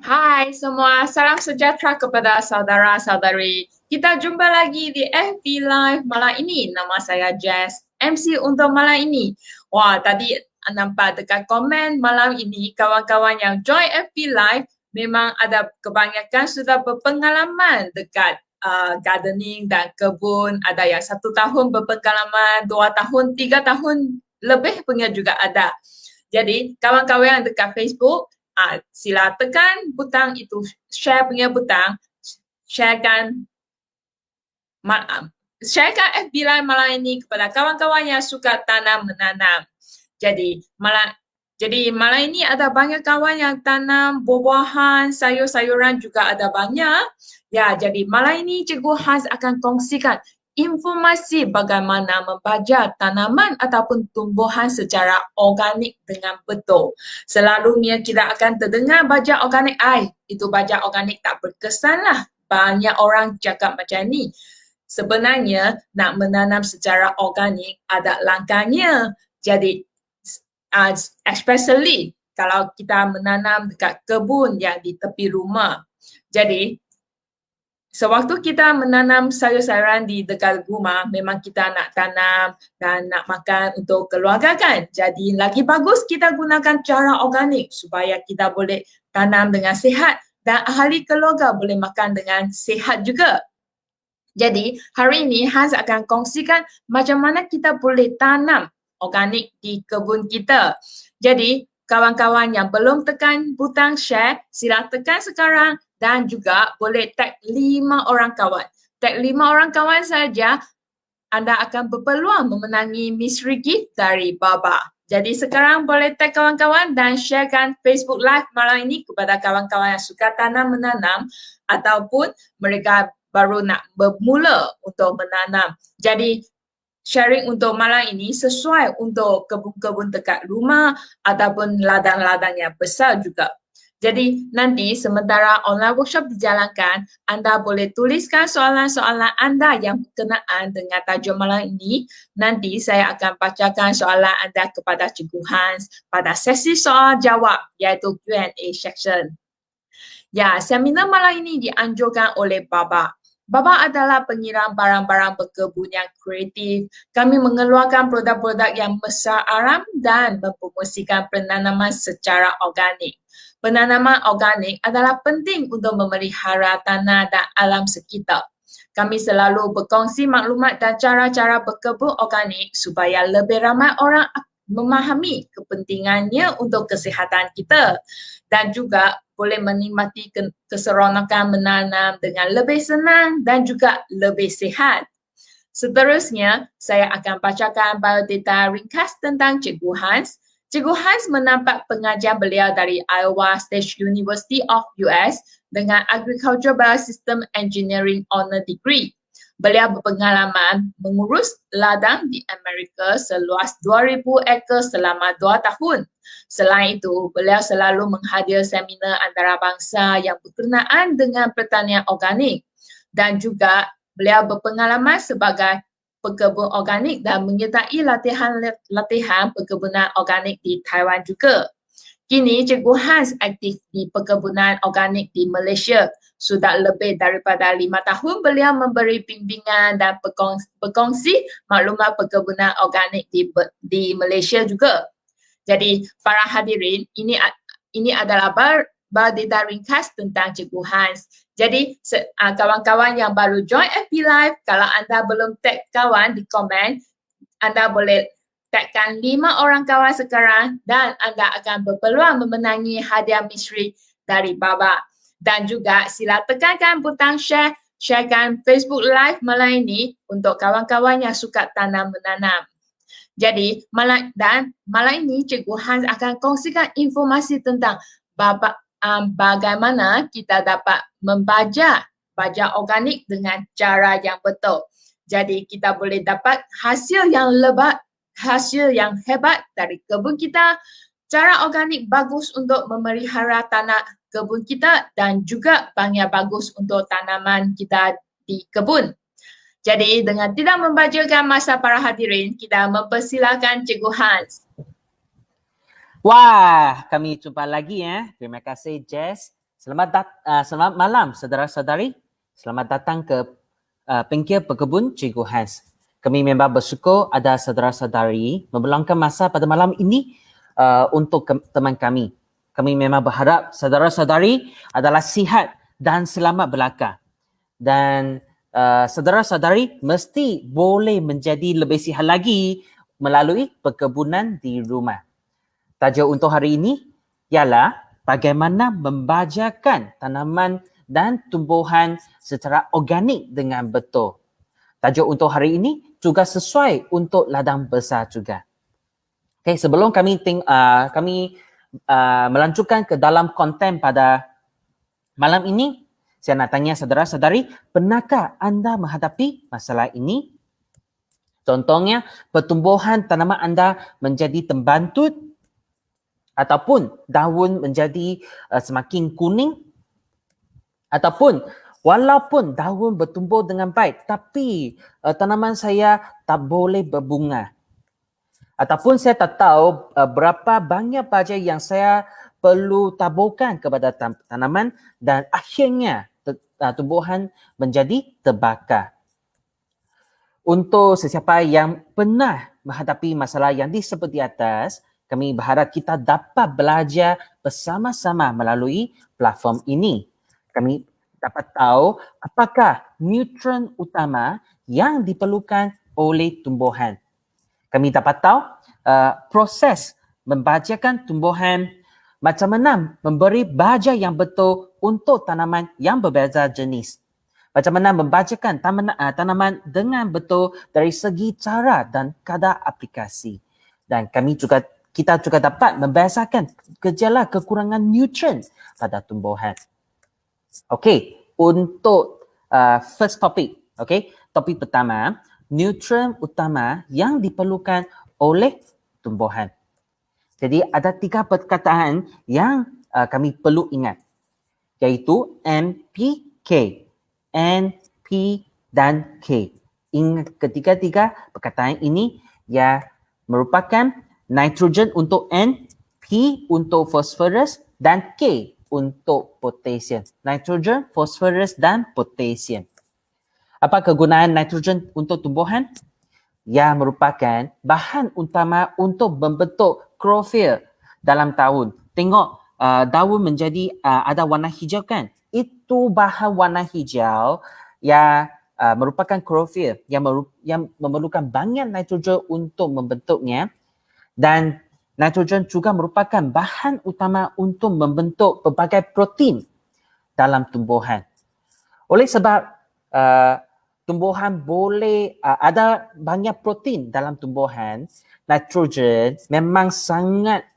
Hai semua, salam sejahtera kepada saudara-saudari. Kita jumpa lagi di FB Live malam ini. Nama saya Jess, MC untuk malam ini. Wah, tadi nampak dekat komen malam ini, kawan-kawan yang join FB Live memang ada kebanyakan sudah berpengalaman dekat gardening dan kebun. Ada yang 1 tahun berpengalaman, 2 tahun, 3 tahun lebih punya juga ada. Jadi, kawan-kawan yang dekat Facebook, sila tekan butang itu, share punya butang, sharekan sharekan FB Live malam ini kepada kawan-kawan yang suka tanam menanam. Jadi malam ini ada banyak kawan yang tanam buah-buahan, sayur-sayuran juga ada banyak. Ya, jadi malam ini Cikgu Hans akan kongsikan informasi bagaimana membaja tanaman ataupun tumbuhan secara organik dengan betul. Selalunya kita akan terdengar baja organik, itu baja organik tak berkesan lah. Banyak orang cakap macam ni. Sebenarnya nak menanam secara organik ada langkahnya. Jadi especially kalau kita menanam dekat kebun yang di tepi rumah. Jadi sewaktu kita menanam sayur-sayuran di dekat rumah, memang kita nak tanam dan nak makan untuk keluarga kan. Jadi lagi bagus kita gunakan cara organik supaya kita boleh tanam dengan sihat dan ahli keluarga boleh makan dengan sihat juga. Jadi hari ini Hans akan kongsikan macam mana kita boleh tanam organik di kebun kita. Jadi kawan-kawan yang belum tekan butang share, sila tekan sekarang dan juga boleh tag 5 orang kawan. Tag 5 orang kawan saja, anda akan berpeluang memenangi mystery gift dari Baba. Jadi sekarang boleh tag kawan-kawan dan sharekan Facebook Live malam ini kepada kawan-kawan yang suka tanam menanam ataupun mereka baru nak bermula untuk menanam. Jadi sharing untuk malam ini sesuai untuk kebun-kebun dekat rumah ataupun ladang-ladang yang besar juga. Jadi nanti sementara online workshop dijalankan, anda boleh tuliskan soalan-soalan anda yang berkenaan dengan tajuk malam ini. Nanti saya akan bacakan soalan anda kepada Cikgu Hans pada sesi soal jawab iaitu Q&A section. Ya, seminar malam ini dianjurkan oleh Baba. Baba adalah pengiram barang-barang berkebun yang kreatif. Kami mengeluarkan produk-produk yang besar aram dan mempromosikan penanaman secara organik. Penanaman organik adalah penting untuk memelihara tanah dan alam sekitar. Kami selalu berkongsi maklumat dan cara-cara berkebun organik supaya lebih ramai orang memahami kepentingannya untuk kesihatan kita dan juga boleh menikmati keseronokan menanam dengan lebih senang dan juga lebih sihat. Seterusnya, saya akan bacakan biodata ringkas tentang Cikgu Hans. Cikgu Hans menampak pengajar beliau dari Iowa State University of US dengan Agriculture Biosystem Engineering Honor Degree. Beliau berpengalaman mengurus ladang di Amerika seluas 2,000 ekar selama 2 tahun. Selain itu, beliau selalu menghadir seminar antarabangsa yang berkenaan dengan pertanian organik dan juga beliau berpengalaman sebagai pekebun organik dan menyertai latihan perkebunan organik di Taiwan juga. Kini Cikgu Hans aktif di perkebunan organik di Malaysia. Sudah lebih daripada 5 tahun beliau memberi bimbingan dan berkongsi maklumat perkebunan organik di Malaysia juga. Jadi para hadirin, ini adalah biodata ringkas tentang Cikgu Hans. Jadi kawan-kawan yang baru join FB Live, kalau anda belum tag kawan di komen, anda boleh tagkan 5 orang kawan sekarang dan anda akan berpeluang memenangi hadiah mystery dari Baba. Dan juga sila tekankan butang share, sharekan Facebook Live malam ini untuk kawan-kawan yang suka tanam menanam. Jadi malam ini Cikgu Hans akan kongsikan informasi tentang bagaimana kita dapat membaja organik dengan cara yang betul. Jadi kita boleh dapat hasil yang hebat dari kebun kita. Cara organik bagus untuk memelihara tanah kebun kita dan juga banyak bagus untuk tanaman kita di kebun. Jadi dengan tidak membajakan masa para hadirin, kita mempersilakan Cikgu Hans. Wah, kami jumpa lagi ya. Terima kasih Jess. Selamat malam saudara-saudari. Selamat datang ke Pengkir Pekebun Cikgu Hans. Kami memang bersyukur ada saudara-saudari meluangkan masa pada malam ini untuk teman kami. Kami memang berharap saudara-saudari adalah sihat dan selamat belaka. Dan saudara-saudari mesti boleh menjadi lebih sihat lagi melalui perkebunan di rumah. Tajuk untuk hari ini ialah bagaimana membajakan tanaman dan tumbuhan secara organik dengan betul. Tajuk untuk hari ini juga sesuai untuk ladang besar juga. Okay, sebelum kami melanjutkan ke dalam konten pada malam ini, saya nak tanya saudara-saudari, pernahkah anda menghadapi masalah ini? Contohnya, pertumbuhan tanaman anda menjadi terbantut ataupun daun menjadi semakin kuning, ataupun walaupun daun bertumbuh dengan baik tapi tanaman saya tak boleh berbunga, ataupun saya tak tahu berapa banyak baja yang saya perlu taburkan kepada tanaman dan akhirnya tumbuhan menjadi terbakar. Untuk sesiapa yang pernah menghadapi masalah yang disebut di atas, kami berharap kita dapat belajar bersama-sama melalui platform ini. Kami dapat tahu apakah nutrien utama yang diperlukan oleh tumbuhan. Kami dapat tahu proses membajakan tumbuhan, macam mana memberi baja yang betul untuk tanaman yang berbeza jenis. Macam mana membajakan tanaman dengan betul dari segi cara dan kadar aplikasi. Dan kita juga dapat membiasakan gejala kekurangan nutrien pada tumbuhan. Okey, untuk first topic, topik pertama, nutrien utama yang diperlukan oleh tumbuhan. Jadi ada 3 perkataan yang kami perlu ingat, iaitu NPK, N, P dan K. Ingat ketiga-tiga perkataan ini ya merupakan nitrogen untuk N, P untuk phosphorus dan K untuk potassium. Nitrogen, phosphorus dan potassium. Apa kegunaan nitrogen untuk tumbuhan? Ia merupakan bahan utama untuk membentuk klorofil dalam daun. Tengok daun menjadi ada warna hijau kan? Itu bahan warna hijau yang merupakan klorofil yang memerlukan banyak nitrogen untuk membentuknya, dan nitrogen juga merupakan bahan utama untuk membentuk pelbagai protein dalam tumbuhan. Oleh sebab tumbuhan boleh ada banyak protein dalam tumbuhan, nitrogen memang sangat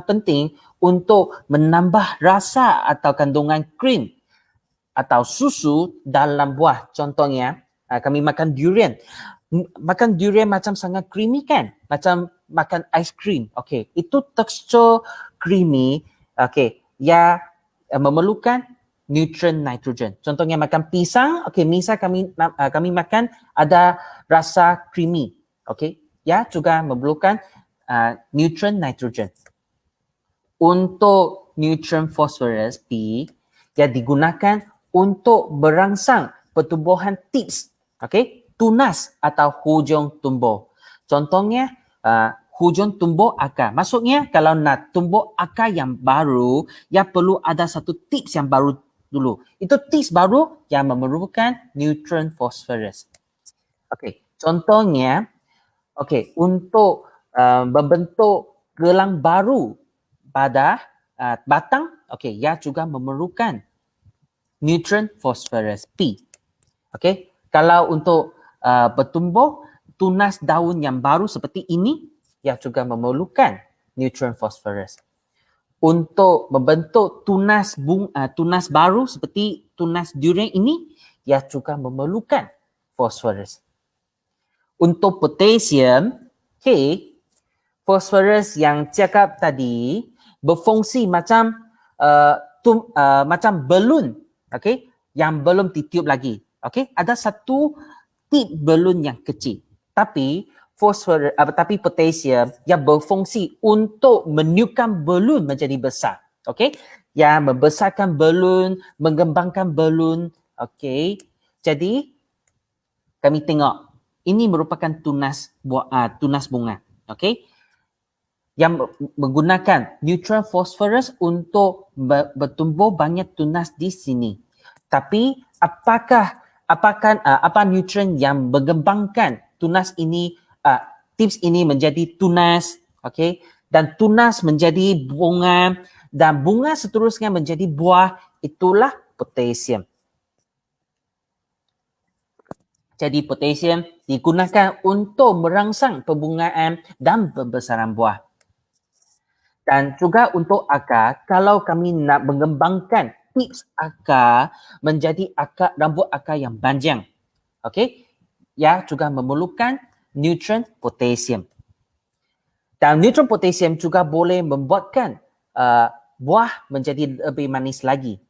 penting untuk menambah rasa atau kandungan krim atau susu dalam buah. Contohnya, kami makan durian. Makan durian macam sangat creamy kan? Macam makan ais krim. Okey, itu tekstur creamy. Okey, ya memerlukan nutrien nitrogen. Contohnya makan pisang. Okey, misal kami makan ada rasa creamy. Okey, ya juga memerlukan nutrien nitrogen. Untuk nutrien phosphorus P, yang digunakan untuk merangsang pertumbuhan tips, tunas atau hujung tumbuh. Contohnya hujung tumbuh akar. Maksudnya kalau nak tumbuh akar yang baru, ya perlu ada satu tips yang baru dulu. Itu tips baru yang memerlukan nutrien phosphorus. Contohnya, untuk membentuk gelang baru pada batang, ia juga memerlukan nutrien phosphorus P. Kalau untuk bertumbuh tunas daun yang baru seperti ini, ia juga memerlukan nutrien phosphorus. Untuk membentuk tunas baru seperti tunas durian ini, ia juga memerlukan phosphorus. Untuk potassium, phosphorus yang cakap tadi berfungsi macam macam balun, yang belum ditiup lagi. Ada satu tip balun yang kecil, tapi potassium yang berfungsi untuk meniupkan balun menjadi besar. ya membesarkan balun, mengembangkan balun. Okey. Jadi kami tengok ini merupakan tunas bunga. Okey. Yang menggunakan neutron phosphorus untuk bertumbuh banyak tunas di sini. Tapi apa nutrien yang mengembangkan tunas ini, tips ini menjadi tunas, okey, dan tunas menjadi bunga dan bunga seterusnya menjadi buah, itulah potasium. Jadi potasium digunakan untuk merangsang pembungaan dan pembesaran buah. Dan juga untuk akar, kalau kami nak mengembangkan tips akar menjadi rambut akar yang panjang, okey, ia juga memerlukan nutrien potasium. Dan nutrien potasium juga boleh membuatkan buah menjadi lebih manis lagi.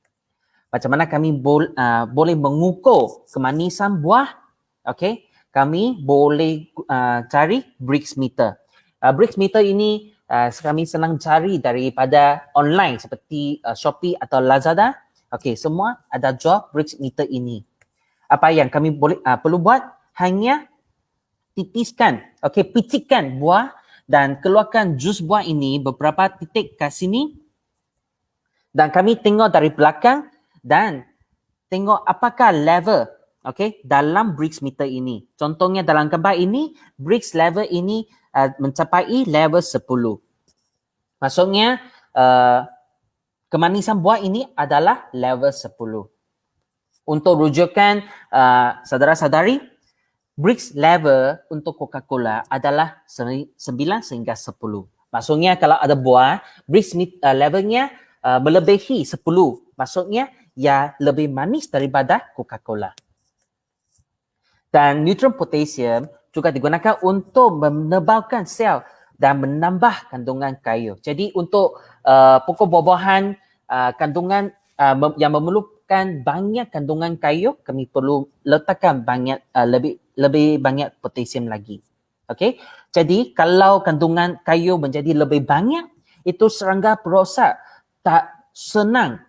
Macam mana kami boleh mengukur kemanisan buah? Okey, kami boleh cari Brix meter. Brix meter ini kami senang cari daripada online seperti Shopee atau Lazada. Okey, semua ada jual Brix meter ini. Apa yang kami perlu buat? Hanya titiskan, pitikkan buah dan keluarkan jus buah ini beberapa titik kat sini. Dan kami tengok dari belakang dan tengok apakah level dalam Brix meter ini. Contohnya dalam gambar ini, Brix level ini mencapai level 10. Maksudnya kemanisan buah ini adalah level 10. Untuk rujukan saudara-saudari, Brix level untuk Coca-Cola adalah 9 sehingga 10. Maksudnya kalau ada buah, Brix levelnya melebihi 10. Maksudnya ia lebih manis daripada Coca-Cola. Dan nutrien potasium juga digunakan untuk menebalkan sel dan menambah kandungan kayu. Jadi untuk pokok buah-buahan kandungan yang memerlukan banyak kandungan kayu, kami perlu letakkan lebih banyak potasium lagi. Okey. Jadi kalau kandungan kayu menjadi lebih banyak, itu serangga perosak tak senang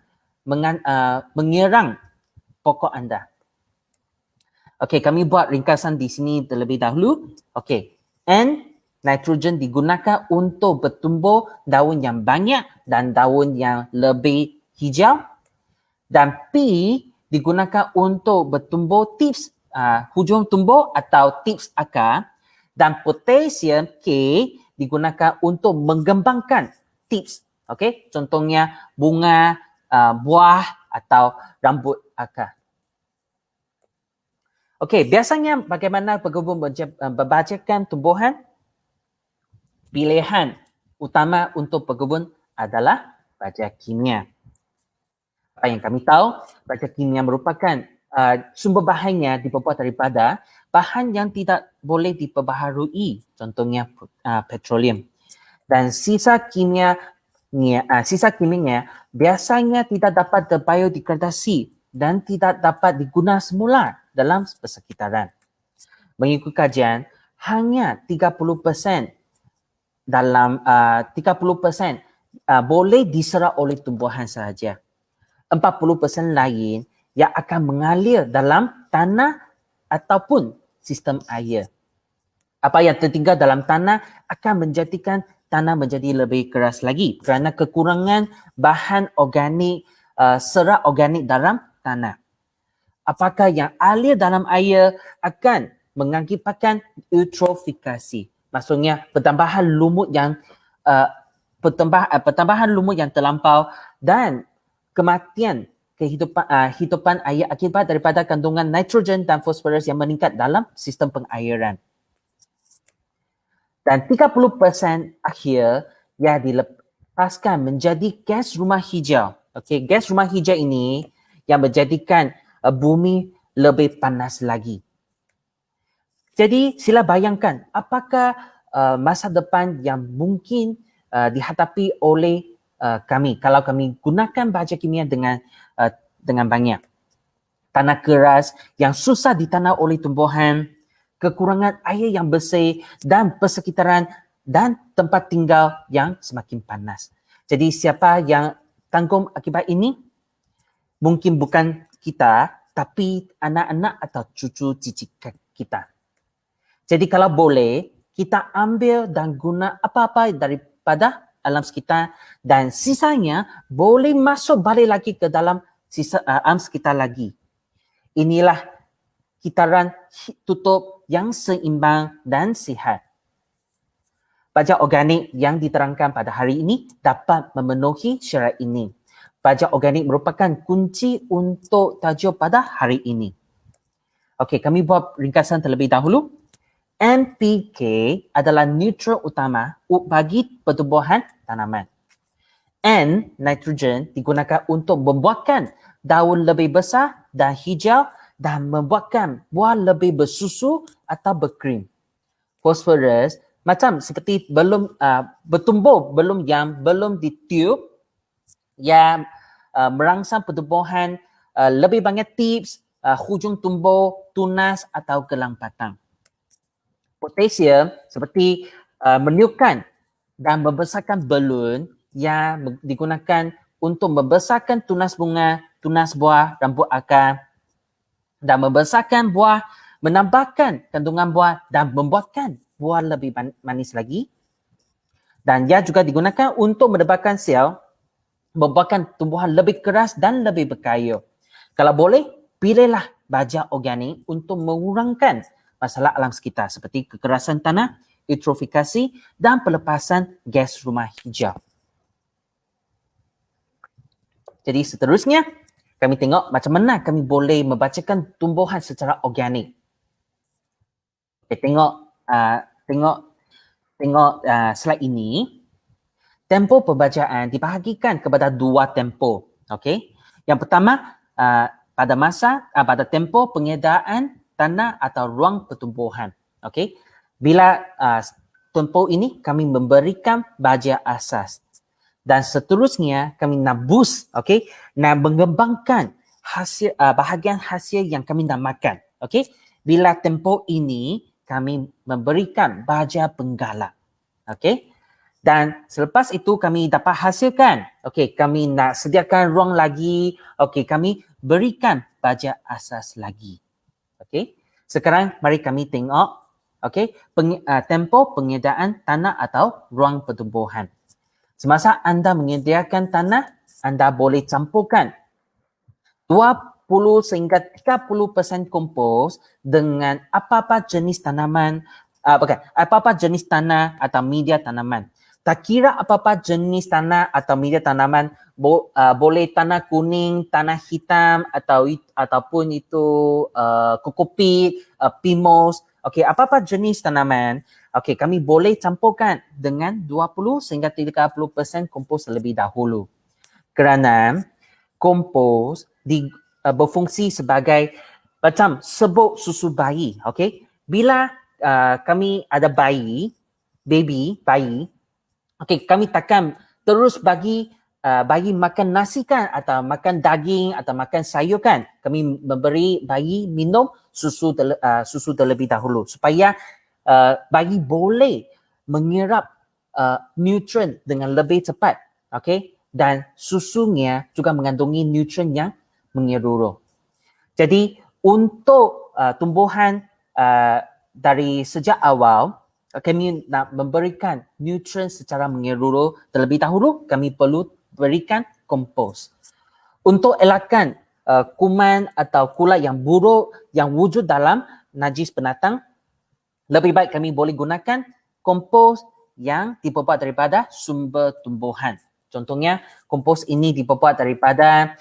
menyerang pokok anda. Okey, kami buat ringkasan di sini terlebih dahulu. Okey, N, nitrogen digunakan untuk bertumbuh daun yang banyak dan daun yang lebih hijau. Dan P digunakan untuk bertumbuh tips hujung tumbuh atau tips akar. Dan potasium K digunakan untuk mengembangkan tips. Okey, contohnya bunga, buah atau rambut akar. Okey, biasanya bagaimana pekebun membacakan tumbuhan? Pilihan utama untuk pekebun adalah baja kimia. Apa yang kami tahu, baja kimia merupakan sumber bahannya diperbuat daripada bahan yang tidak boleh diperbaharui, contohnya petroleum. Dan sisa kimianya biasanya tidak dapat terbiodegradasi dan tidak dapat digunakan semula dalam persekitaran. Mengikut kajian, hanya 30% boleh diserap oleh tumbuhan sahaja. 40% lain yang akan mengalir dalam tanah ataupun sistem air. Apa yang tertinggal dalam tanah akan menjadikan tanah menjadi lebih keras lagi kerana kekurangan bahan organik, serat organik dalam tanah. Apakah yang alir dalam air akan mengakibatkan eutrofikasi. Maksudnya pertambahan lumut yang terlampau dan kematian kehidupan air akibat daripada kandungan nitrogen dan fosforus yang meningkat dalam sistem pengairan. Dan 30% akhir yang dilepaskan menjadi gas rumah hijau. Okey, gas rumah hijau ini yang menjadikan bumi lebih panas lagi. Jadi sila bayangkan apakah masa depan yang mungkin dihadapi oleh kami kalau kami gunakan baja kimia dengan banyak. Tanah keras yang susah ditanam oleh tumbuhan, kekurangan air yang bersih dan persekitaran dan tempat tinggal yang semakin panas. Jadi siapa yang tanggung akibat ini mungkin bukan kita, tapi anak-anak atau cucu cicit kita. Jadi kalau boleh, kita ambil dan guna apa-apa daripada alam sekitar dan sisanya boleh masuk balik lagi ke dalam alam sekitar lagi. Inilah kitaran tutup yang seimbang dan sihat. Baja organik yang diterangkan pada hari ini dapat memenuhi syarat ini. Baja organik merupakan kunci untuk tajuk pada hari ini. Okey, kami buat ringkasan terlebih dahulu. NPK adalah nutrien utama bagi pertumbuhan tanaman. N, nitrogen, digunakan untuk membuatkan daun lebih besar dan hijau dan membuatkan buah lebih bersusu atau berkrim. Phosphorus, macam seperti bertumbuh belum ditiup, yang merangsang pertumbuhan lebih banyak tips, hujung tumbuh, tunas atau gelang batang. Potasium seperti meniupkan dan membesarkan balun yang digunakan untuk membesarkan tunas bunga, tunas buah, rambut akar dan membesarkan buah, menambahkan kandungan buah dan membuatkan buah lebih manis lagi. Dan ia juga digunakan untuk menebalkan sel, membuatkan tumbuhan lebih keras dan lebih berkayu. Kalau boleh, pilihlah baja organik untuk mengurangkan masalah alam sekitar seperti kekerasan tanah, eutrofikasi dan pelepasan gas rumah hijau. Jadi seterusnya, kami tengok macam mana kami boleh membacakan tumbuhan secara organik. Okay, tengok slide ini. Tempoh pembacaan dibahagikan kepada dua tempoh. Okay? Yang pertama, pada tempoh pengedaraan tanah atau ruang pertumbuhan. Okay? Bila tempoh ini kami memberikan baja asas. Dan seterusnya kami nak boost, okay? Nak mengembangkan hasil, bahagian hasil yang kami namakan. Okay? Bila tempoh ini kami memberikan baja penggalak. Okay? Dan selepas itu kami dapat hasilkan. Okay, kami nak sediakan ruang lagi. Okay, kami berikan baja asas lagi. Okay, sekarang mari kami tengok tempoh pengedaraan tanah atau ruang pertumbuhan. Semasa anda menyediakan tanah, anda boleh campurkan 20 sehingga 30% kompos dengan apa-apa jenis tanaman, apa-apa jenis tanah atau media tanaman. Tak kira apa-apa jenis tanah atau media tanaman, boleh tanah kuning, tanah hitam ataupun itu kokopit, pimos, okey, apa-apa jenis tanaman, okey, kami boleh campurkan dengan 20 sehingga 30% kompos terlebih dahulu. Kerana kompos berfungsi sebagai macam sebut susu bayi, okey. Bila kami ada bayi, okey, kami takkan terus bagi bayi makan nasi kan, atau makan daging atau makan sayur kan. Kami memberi bayi minum susu terlebih dahulu supaya bayi boleh menyerap nutrien dengan lebih cepat. Okey, dan susunya juga mengandungi nutrien yang menyeluruh. Jadi untuk tumbuhan dari sejak awal, kami nak memberikan nutrien secara menyeluruh terlebih dahulu, kami perlu berikan kompos. Untuk elakkan kuman atau kulat yang buruk yang wujud dalam najis penatang, lebih baik kami boleh gunakan kompos yang diperbuat daripada sumber tumbuhan. Contohnya, kompos ini diperbuat daripada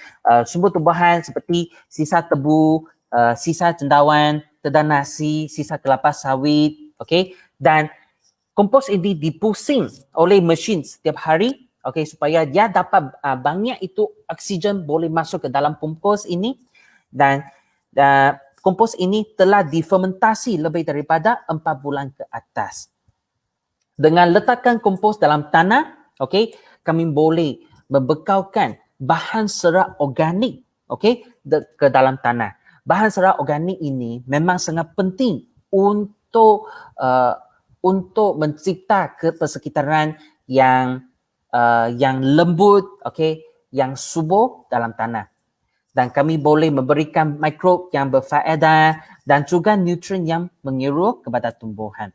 sumber tumbuhan seperti sisa tebu, sisa cendawan, tedan nasi, sisa kelapa sawit, okey. Dan kompos ini dipusing oleh mesin setiap hari, okey, supaya dia dapat banyak itu oksigen boleh masuk ke dalam kompos ini, dan kompos ini telah difermentasi lebih daripada 4 bulan ke atas. Dengan letakkan kompos dalam tanah, okey, kami boleh membekalkan bahan serat organik, okey, ke dalam tanah. Bahan serat organik ini memang sangat penting untuk mencipta persekitaran yang lembut, okey, yang subur dalam tanah. Dan kami boleh memberikan mikrob yang berfaedah dan juga nutrien yang menyeluruh kepada tumbuhan.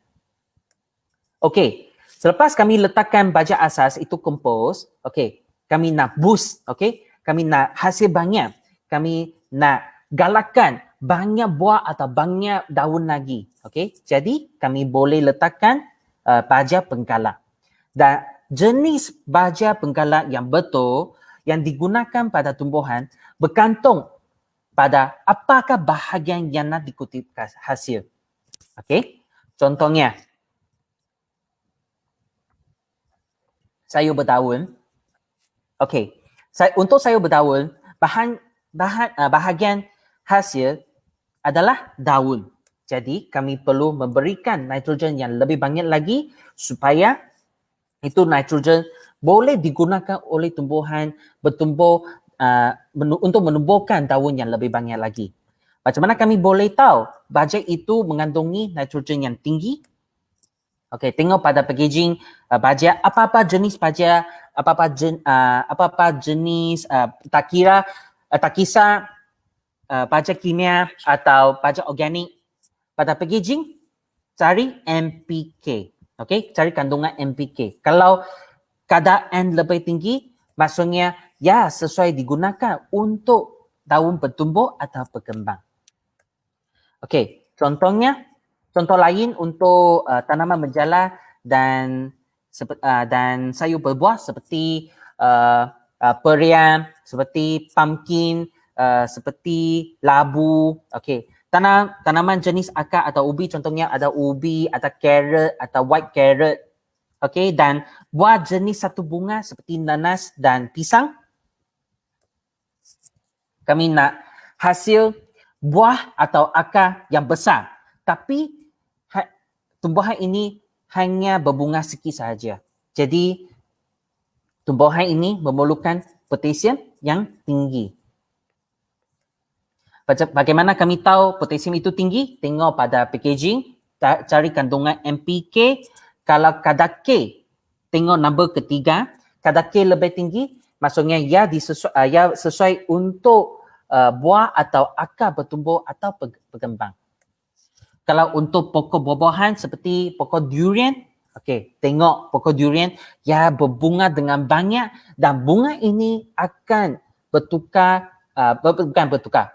Okey, selepas kami letakkan baja asas itu kompos, okey, kami nak boost, okey, kami nak hasil banyak, kami nak galakkan banyak buah atau banyak daun lagi, okey. Jadi kami boleh letakkan baja penggalak. Dan jenis baja penggalak yang betul yang digunakan pada tumbuhan bergantung pada apakah bahagian yang nak dikutipkan hasil. Okey, contohnya sayur berdaun. Okey, untuk sayur berdaun, bahagian hasil adalah daun. Jadi kami perlu memberikan nitrogen yang lebih banyak lagi supaya itu nitrogen boleh digunakan oleh tumbuhan bertumbuh untuk menumbuhkan daun yang lebih banyak lagi. Macam mana kami boleh tahu baja itu mengandungi nitrogen yang tinggi? Okey, tengok pada packaging baja, apa-apa jenis baja, apa-apa jenis tak kisah baja kimia atau baja organik, pada packaging cari NPK. Okey, cari kandungan NPK. Kalau kadar N lebih tinggi, maksudnya ya sesuai digunakan untuk daun bertumbuh atau berkembang. Okey, contoh lain untuk tanaman menjala dan sayur berbuah seperti periam, seperti pumpkin, seperti labu. Okey, tanaman jenis akar atau ubi, contohnya ada ubi, ada carrot atau white carrot. Okey, dan buah jenis satu bunga seperti nanas dan pisang. Kami nak hasil buah atau akar yang besar, tapi tumbuhan ini hanya berbunga sikit sahaja. Jadi tumbuhan ini memerlukan potasium yang tinggi. Bagaimana kami tahu potasium itu tinggi? Tengok pada packaging, cari kandungan NPK. Kalau kadar K, tengok nombor ketiga, kadar K lebih tinggi, maksudnya ya sesuai untuk buah atau akar bertumbuh atau berkembang. Kalau untuk pokok buah-buahan seperti pokok durian, okey, tengok pokok durian ya berbunga dengan banyak dan bunga ini akan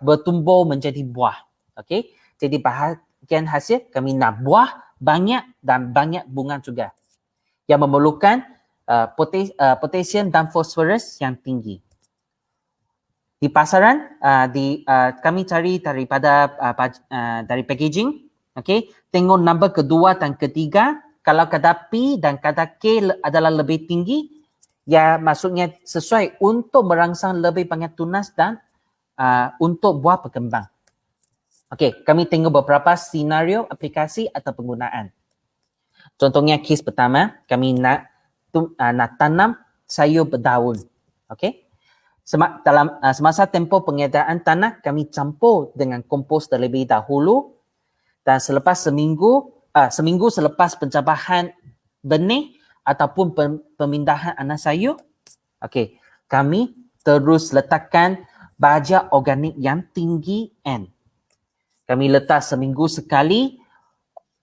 bertumbuh menjadi buah. Okey, jadi bahagian hasil kami nak buah banyak dan banyak bunga juga yang memerlukan potasium dan fosforus yang tinggi. Di pasaran kami cari daripada dari packaging, okey, tengok nombor kedua dan ketiga. Kalau kadar P dan kadar K adalah lebih tinggi, ya maksudnya sesuai untuk merangsang lebih banyak tunas dan untuk buah berkembang. Okey, kami tengok beberapa senario aplikasi atau penggunaan. Contohnya kes pertama, kami nak tanam sayur berdaun. Okey. Semasa tempoh pengedaraan tanah, kami campur dengan kompos terlebih dahulu dan selepas seminggu selepas pencabahan benih ataupun pemindahan anak sayur, okey, kami terus letakkan baja organik yang tinggi N. Kami letak seminggu sekali.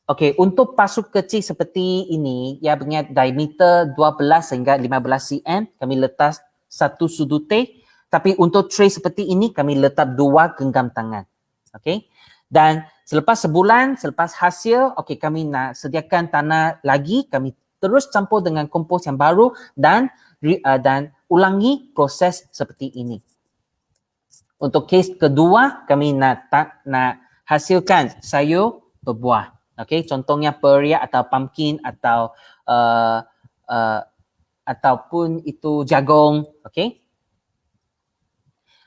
Okey, untuk pasuk kecil seperti ini, ia punya diameter 12 hingga 15 cm, kami letak satu sudut teh. Tapi untuk tray seperti ini, kami letak 2 genggam tangan. Okey. Dan selepas sebulan, selepas hasil, okey, kami nak sediakan tanah lagi, kami terus campur dengan kompos yang baru dan ulangi proses seperti ini. Untuk kes kedua, kami nak hasilkan sayur berbuah. Okey, contohnya periak atau pumpkin atau ataupun itu jagung. Okey.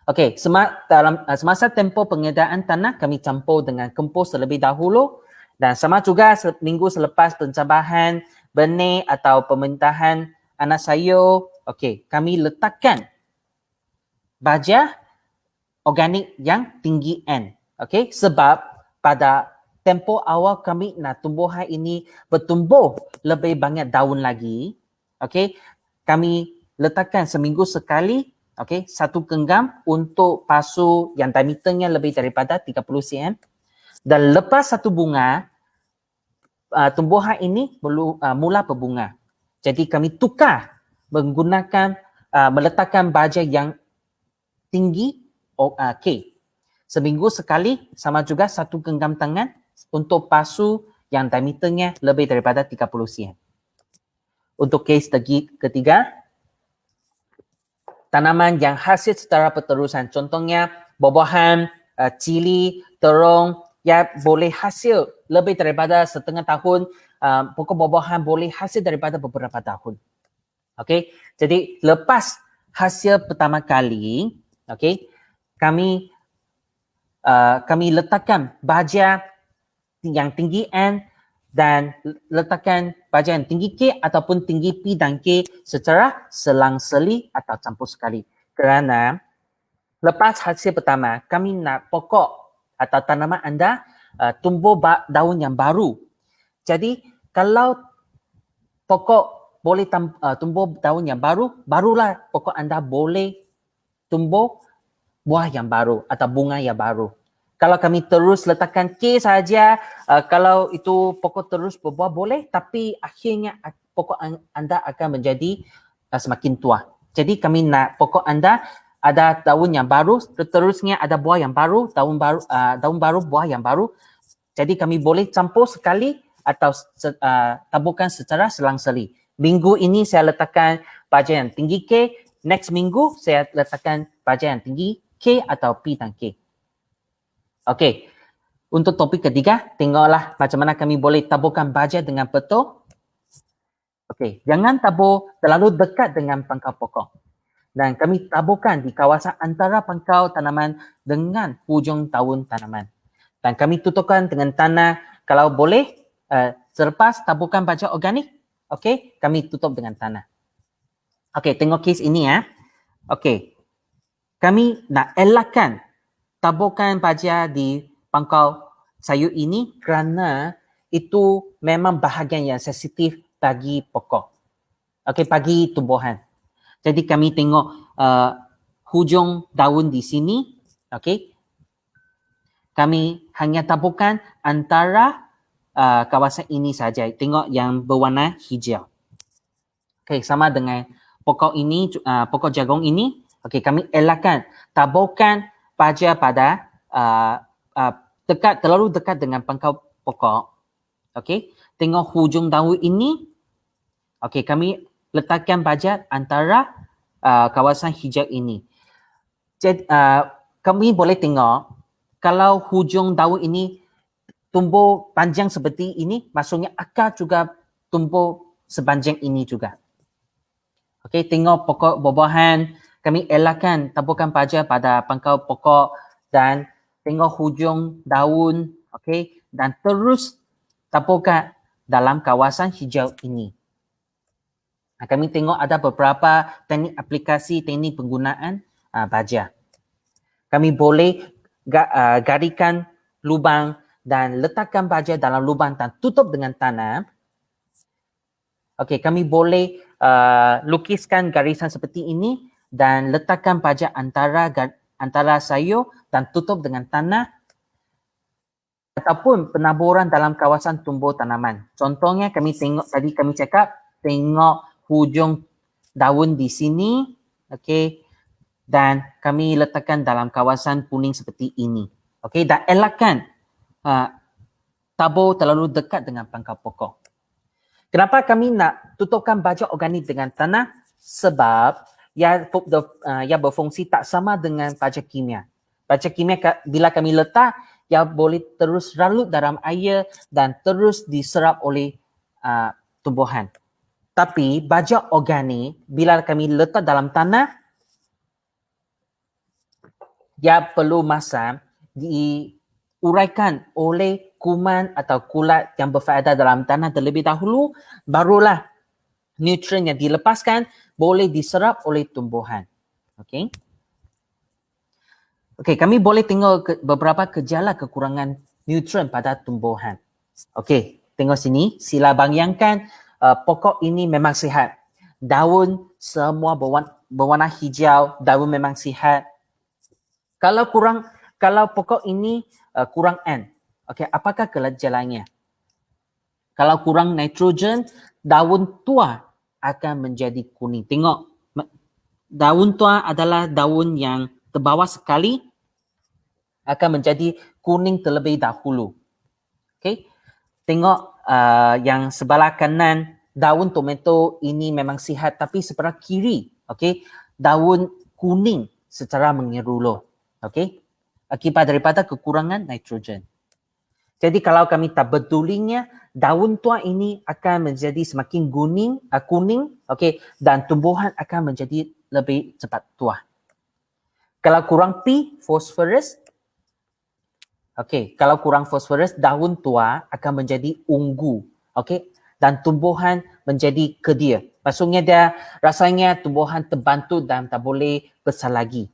Okey, semasa tempoh pengedaraan tanah, kami campur dengan kompos terlebih dahulu dan sama juga minggu selepas pencabahan benih atau pemindahan anak sayur, okey, kami letakkan baja organik yang tinggi N. Okey, sebab pada tempoh awal kami nak tumbuhan ini bertumbuh lebih banyak daun lagi, okey, kami letakkan seminggu sekali Okey, 1 genggam untuk pasu yang diameternya lebih daripada 30 cm. Dan lepas 1 bunga, tumbuhan ini mula berbunga. Jadi kami tukar menggunakan meletakkan baja yang tinggi K. Seminggu sekali, sama juga 1 genggam tangan untuk pasu yang diameternya lebih daripada 30 cm. Untuk kes ketiga, tanaman yang hasil secara berterusan. Contohnya buah-buahan, cili, terung, ya boleh hasil lebih daripada setengah tahun. Pokok buah-buahan boleh hasil daripada beberapa tahun. Okey, jadi lepas hasil pertama kali, okey, kami letakkan baja yang tinggi N dan letakkan baja yang tinggi K ataupun tinggi P dan K secara selang-seli atau campur sekali. Kerana lepas hasil pertama, kami nak pokok atau tanaman anda tumbuh daun yang baru. Jadi kalau pokok boleh tumbuh daun yang baru, barulah pokok anda boleh tumbuh buah yang baru atau bunga yang baru. Kalau kami terus letakkan K saja, kalau itu pokok terus berbuah boleh, tapi akhirnya pokok anda akan menjadi semakin tua. Jadi kami nak pokok anda ada daun yang baru, seterusnya ada buah yang baru, daun baru, buah yang baru. Jadi kami boleh campur sekali atau taburkan secara selang-seli. Minggu ini saya letakkan baja yang tinggi K, next minggu saya letakkan baja yang tinggi K atau P dan K. Okey, untuk topik ketiga, tengoklah macam mana kami boleh taburkan baja dengan betul. Okey, jangan tabur terlalu dekat dengan pangkal pokok. Dan kami taburkan di kawasan antara pangkal tanaman dengan hujung daun tanaman. Dan kami tutupkan dengan tanah, kalau boleh, selepas taburkan baja organik, okey, kami tutup dengan tanah. Okey, tengok kes ini ya. Okey, kami nak elakkan taburkan baja di pangkal sayur ini kerana itu memang bahagian yang sensitif bagi pokok. Okey, bagi tumbuhan. Jadi kami tengok hujung daun di sini. Okey. Kami hanya taburkan antara kawasan ini saja. Tengok yang berwarna hijau. Okey, sama dengan pokok ini, pokok jagung ini. Okey, kami elakkan taburkan baja pada terlalu dekat dengan pangkal pokok. Okey, tengok hujung daun ini. Okey, kami letakkan baja antara kawasan hijau ini. Jadi kami boleh tengok kalau hujung daun ini tumbuh panjang seperti ini, maksudnya akar juga tumbuh sepanjang ini juga. Okey, tengok pokok buah-buahan, kami elakkan taburkan baja pada pangkal pokok dan tengok hujung daun, okey, dan terus taburkan dalam kawasan hijau ini. Kami tengok ada beberapa teknik aplikasi, teknik penggunaan baja. Kami boleh garikan lubang dan letakkan baja dalam lubang dan tutup dengan tanah. Okey, kami boleh lukiskan garisan seperti ini dan letakkan baja antara sayur dan tutup dengan tanah ataupun penaburan dalam kawasan tumbuh tanaman. Contohnya kami tengok tadi kami cakap tengok hujung daun di sini, okey, dan kami letakkan dalam kawasan kuning seperti ini. Okey, dan elakkan tabur terlalu dekat dengan pangkal pokok. Kenapa kami nak tutupkan baja organik dengan tanah? Sebab ia berfungsi tak sama dengan baja kimia. Baja kimia bila kami letak, ia boleh terus ralut dalam air dan terus diserap oleh tumbuhan. Tapi baja organik bila kami letak dalam tanah, ia perlu masa diuraikan oleh kuman atau kulat yang berfaedah dalam tanah terlebih dahulu, barulah nutrien yang dilepaskan boleh diserap oleh tumbuhan. Okey. Okey, kami boleh tengok beberapa gejala kekurangan nutrien pada tumbuhan. Okey, tengok sini, sila bayangkan pokok ini memang sihat. Daun semua berwarna hijau, daun memang sihat. Kalau pokok ini kurang N, okey, apakah gejalanya? Kalau kurang nitrogen, daun tua akan menjadi kuning. Tengok, daun tua adalah daun yang terbawah sekali, akan menjadi kuning terlebih dahulu. Okey. Tengok yang sebelah kanan, daun tomato ini memang sihat, tapi sebelah kiri, okey, daun kuning secara menyeluruh. Okey. Akibat daripada kekurangan nitrogen. Jadi kalau kami tak pedulinya, daun tua ini akan menjadi semakin kuning, okey, dan tumbuhan akan menjadi lebih cepat tua. Kalau kurang P, phosphorus, okey, kalau kurang phosphorus, daun tua akan menjadi ungu, okey, dan tumbuhan menjadi kedia. Maksudnya dia rasanya tumbuhan terbantu dan tak boleh besar lagi.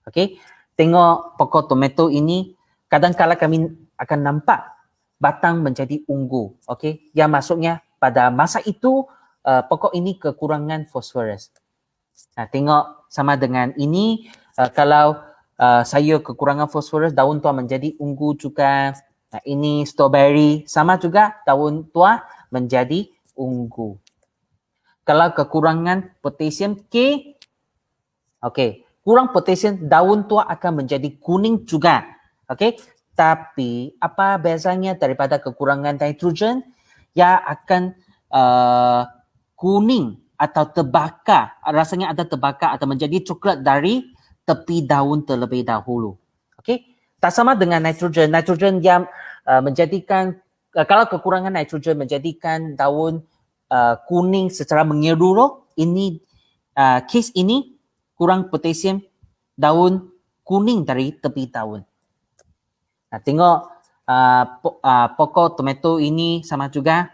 Okey, tengok pokok tomato ini, kadang-kadang kami akan nampak batang menjadi ungu, okey, yang maksudnya pada masa itu pokok ini kekurangan fosforus. Nah, tengok sama dengan ini, kalau saya kekurangan fosforus, daun tua menjadi ungu juga. Nah, ini strawberry, sama juga daun tua menjadi ungu. Kalau kekurangan potasium K, okey, kurang potasium, daun tua akan menjadi kuning juga. Okey, tapi apa bezanya daripada kekurangan nitrogen? Ia akan kuning atau terbakar, rasanya ada terbakar atau menjadi coklat dari tepi daun terlebih dahulu. Okey, tak sama dengan nitrogen. Nitrogen yang menjadikan, kalau kekurangan nitrogen menjadikan daun kuning secara menyeluruh, ini kes ini kurang potasium, daun kuning dari tepi daun. Nah, tengok pokok tomato ini sama juga,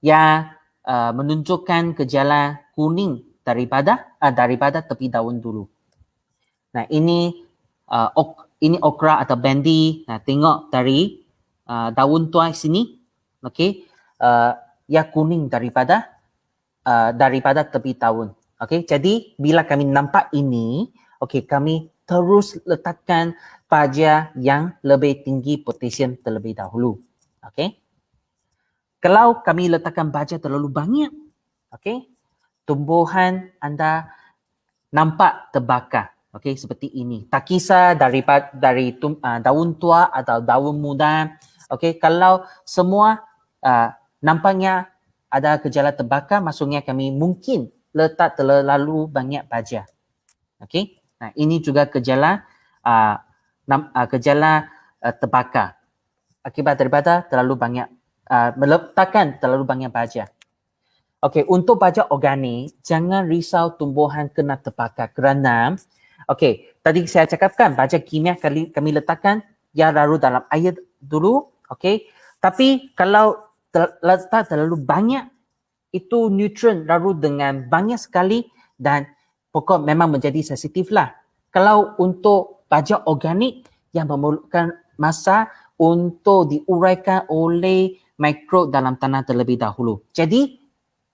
yang menunjukkan gejala kuning daripada tepi daun dulu. Nah, ini okra atau bendi. Nah, tengok dari daun tua sini, okey, ia kuning daripada tepi daun. Okey, jadi bila kami nampak ini, okey, kami terus letakkan baja yang lebih tinggi potasium terlebih dahulu. Okey. Kalau kami letakkan baja terlalu banyak, okey, tumbuhan anda nampak terbakar. Okey, seperti ini. Tak kisah dari daun tua atau daun muda. Okey, kalau semua nampaknya ada gejala terbakar, maksudnya kami mungkin letak terlalu banyak baja. Okey. Nah, ini juga gejala terbakar akibat daripada terlalu banyak meletakkan terlalu banyak baja. Okey, untuk baja organik, jangan risau tumbuhan kena terbakar kerana okey, tadi saya cakapkan baja kimia kami letakkan ia larut dalam air dulu, okey. Tapi kalau letak terlalu banyak, itu nutrien larut dengan banyak sekali dan pokok memang menjadi sensitif lah. Kalau untuk baja organik yang memerlukan masa untuk diuraikan oleh mikrob dalam tanah terlebih dahulu. Jadi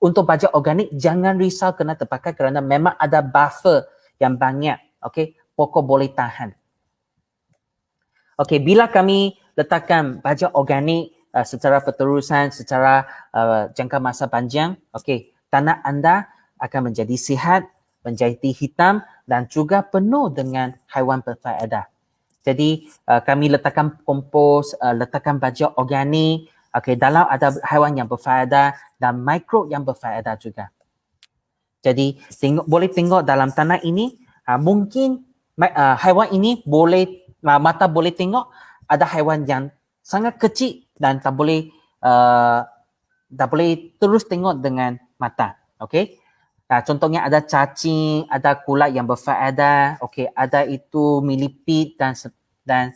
untuk baja organik jangan risau kena terbakar kerana memang ada buffer yang banyak. Okey, pokok boleh tahan. Okey, bila kami letakkan baja organik secara berterusan, secara jangka masa panjang, okey, tanah anda akan menjadi sihat, menjadi hitam dan juga penuh dengan haiwan berfaedah. Jadi kami letakkan kompos, letakkan baja organik, okey, dalam ada haiwan yang berfaedah dan mikrob yang berfaedah juga. Jadi boleh tengok dalam tanah ini, mungkin haiwan ini mata boleh tengok ada haiwan yang sangat kecil dan tak boleh terus tengok dengan mata. Okey. Contohnya ada cacing, ada kulat yang berfaedah, okey, ada itu millipede dan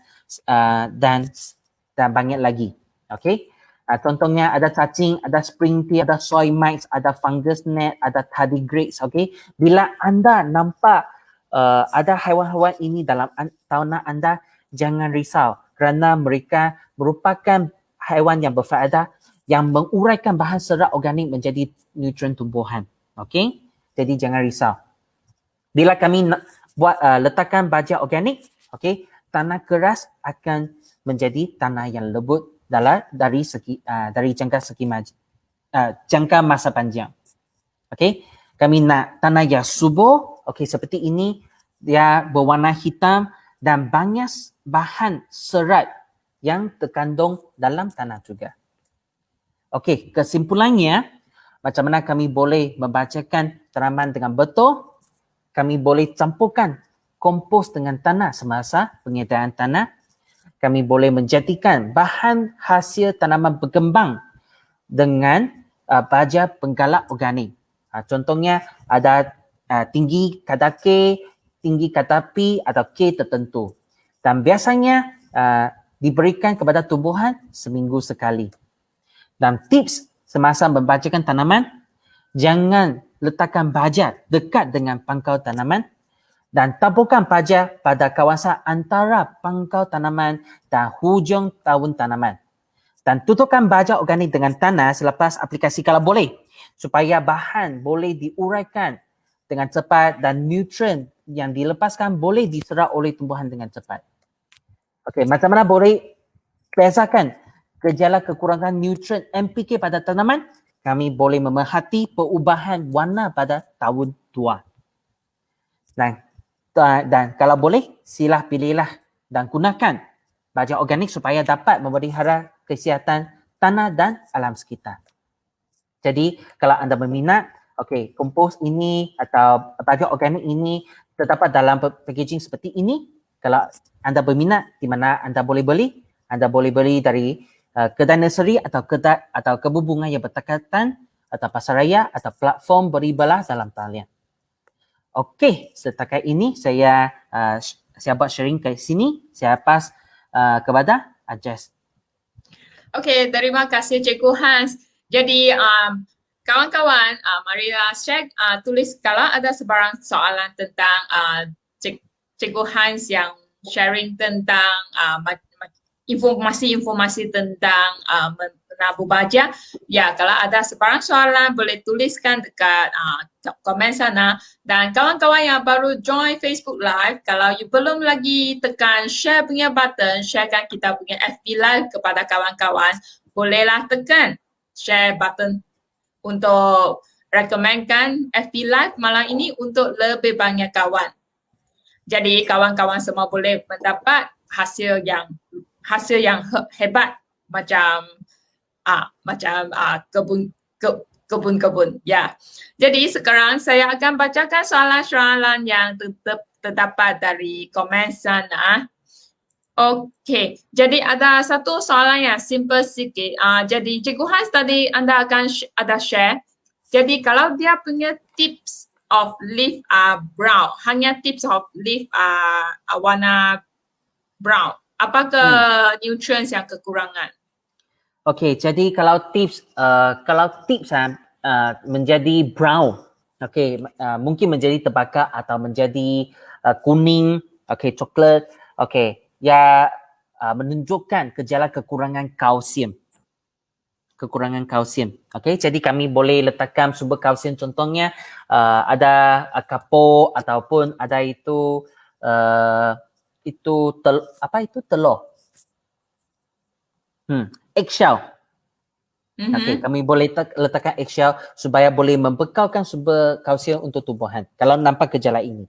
banyak lagi. Okey. Contohnya ada cacing, ada spring tail, ada soy mites, ada fungus gnat, ada tardigrades. Okey. Bila anda nampak ada haiwan-haiwan ini dalam tanah anda, jangan risau kerana mereka merupakan haiwan yang berfaedah yang menguraikan bahan serat organik menjadi nutrien tumbuhan. Okey. Jadi jangan risau. Bila kami buat letakkan baja organik, okey, tanah keras akan menjadi tanah yang lembut dari jangka jangka masa panjang. Okey, kami nak tanah yang subur, okey, seperti ini, dia berwarna hitam dan banyak bahan serat yang terkandung dalam tanah juga. Okey, kesimpulannya, macam mana kami boleh membacakan tanaman dengan betul? Kami boleh campurkan kompos dengan tanah semasa penyediaan tanah. Kami boleh menjadikan bahan hasil tanaman berkembang dengan baja penggalak organik. Contohnya ada tinggi kadar K, tinggi kadar P atau K tertentu. Dan biasanya diberikan kepada tumbuhan seminggu sekali. Dan tips semasa membajakan tanaman, jangan letakkan baja dekat dengan pangkal tanaman dan taburkan baja pada kawasan antara pangkal tanaman dan hujung daun tanaman. Dan tutupkan baja organik dengan tanah selepas aplikasi kalau boleh, supaya bahan boleh diuraikan dengan cepat dan nutrien yang dilepaskan boleh diserap oleh tumbuhan dengan cepat. Okey, macam mana boleh bezakan gejala kekurangan nutrien NPK pada tanaman? Kami boleh memerhati perubahan warna pada tahun tua. Dan kalau boleh, silah pilihlah dan gunakan baja organik supaya dapat memelihara kesihatan tanah dan alam sekitar. Jadi, kalau anda berminat, okey, kompos ini atau baja organik ini terdapat dalam packaging seperti ini. Kalau anda berminat, di mana anda boleh beli? Anda boleh beli dari kedai nursery atau kedai atau kebun bunga yang berdekatan atau pasaraya atau platform beribalah dalam talian. Okey, setakat ini saya buat sharing ke sini. Saya pas kepada Ajaz. Okey, terima kasih Cikgu Hans. Jadi kawan-kawan, marilah share, tulis kalau ada sebarang soalan tentang Cikgu Hans yang sharing tentang informasi-informasi tentang menabur baja. Ya, kalau ada sebarang soalan boleh tuliskan dekat komen sana. Dan kawan-kawan yang baru join Facebook Live, kalau you belum lagi tekan share punya button, sharekan kita punya FB Live kepada kawan-kawan, bolehlah tekan share button untuk recommendkan FB Live malam ini untuk lebih banyak kawan. Jadi kawan-kawan semua boleh mendapat hasil yang hebat macam kebun-kebun. Ya. Jadi sekarang saya akan bacakan soalan-soalan yang terdapat dari komen sana. Okey. Jadi ada satu soalan yang simple sikit. Jadi Cikgu Hans tadi anda akan ada share. Jadi kalau dia punya tips of leaf brown, hanya tips of leaf warna brown. Apakah nutrients yang kekurangan? Okey, jadi kalau tips menjadi brown, okey, mungkin menjadi terbakar atau menjadi kuning, okey, coklat, okey, ya menunjukkan gejala kekurangan kalsium. Okey, jadi kami boleh letakkan sumber kalsium, contohnya ada kapur ataupun ada itu telur. Eggshell. Okey, kami boleh letakkan eggshell supaya boleh membekalkan sumber kalsium untuk tumbuhan kalau nampak gejala ini.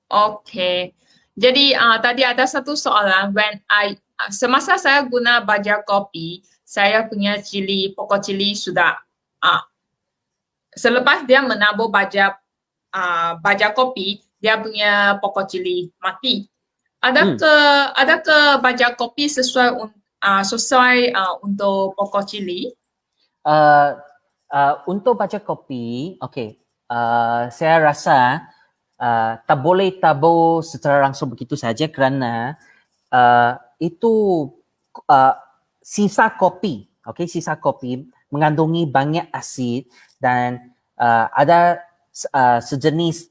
Okey. Jadi tadi ada satu soalan, semasa saya guna baja kopi, saya punya pokok cili sudah selepas dia menabur baja kopi, dia punya pokok cili mati. Adakah baja kopi sesuai untuk pokok cili? Untuk baja kopi, okey, saya rasa tak boleh tabur secara langsung begitu saja kerana itu sisa kopi, okey, sisa kopi mengandungi banyak asid dan ada sejenis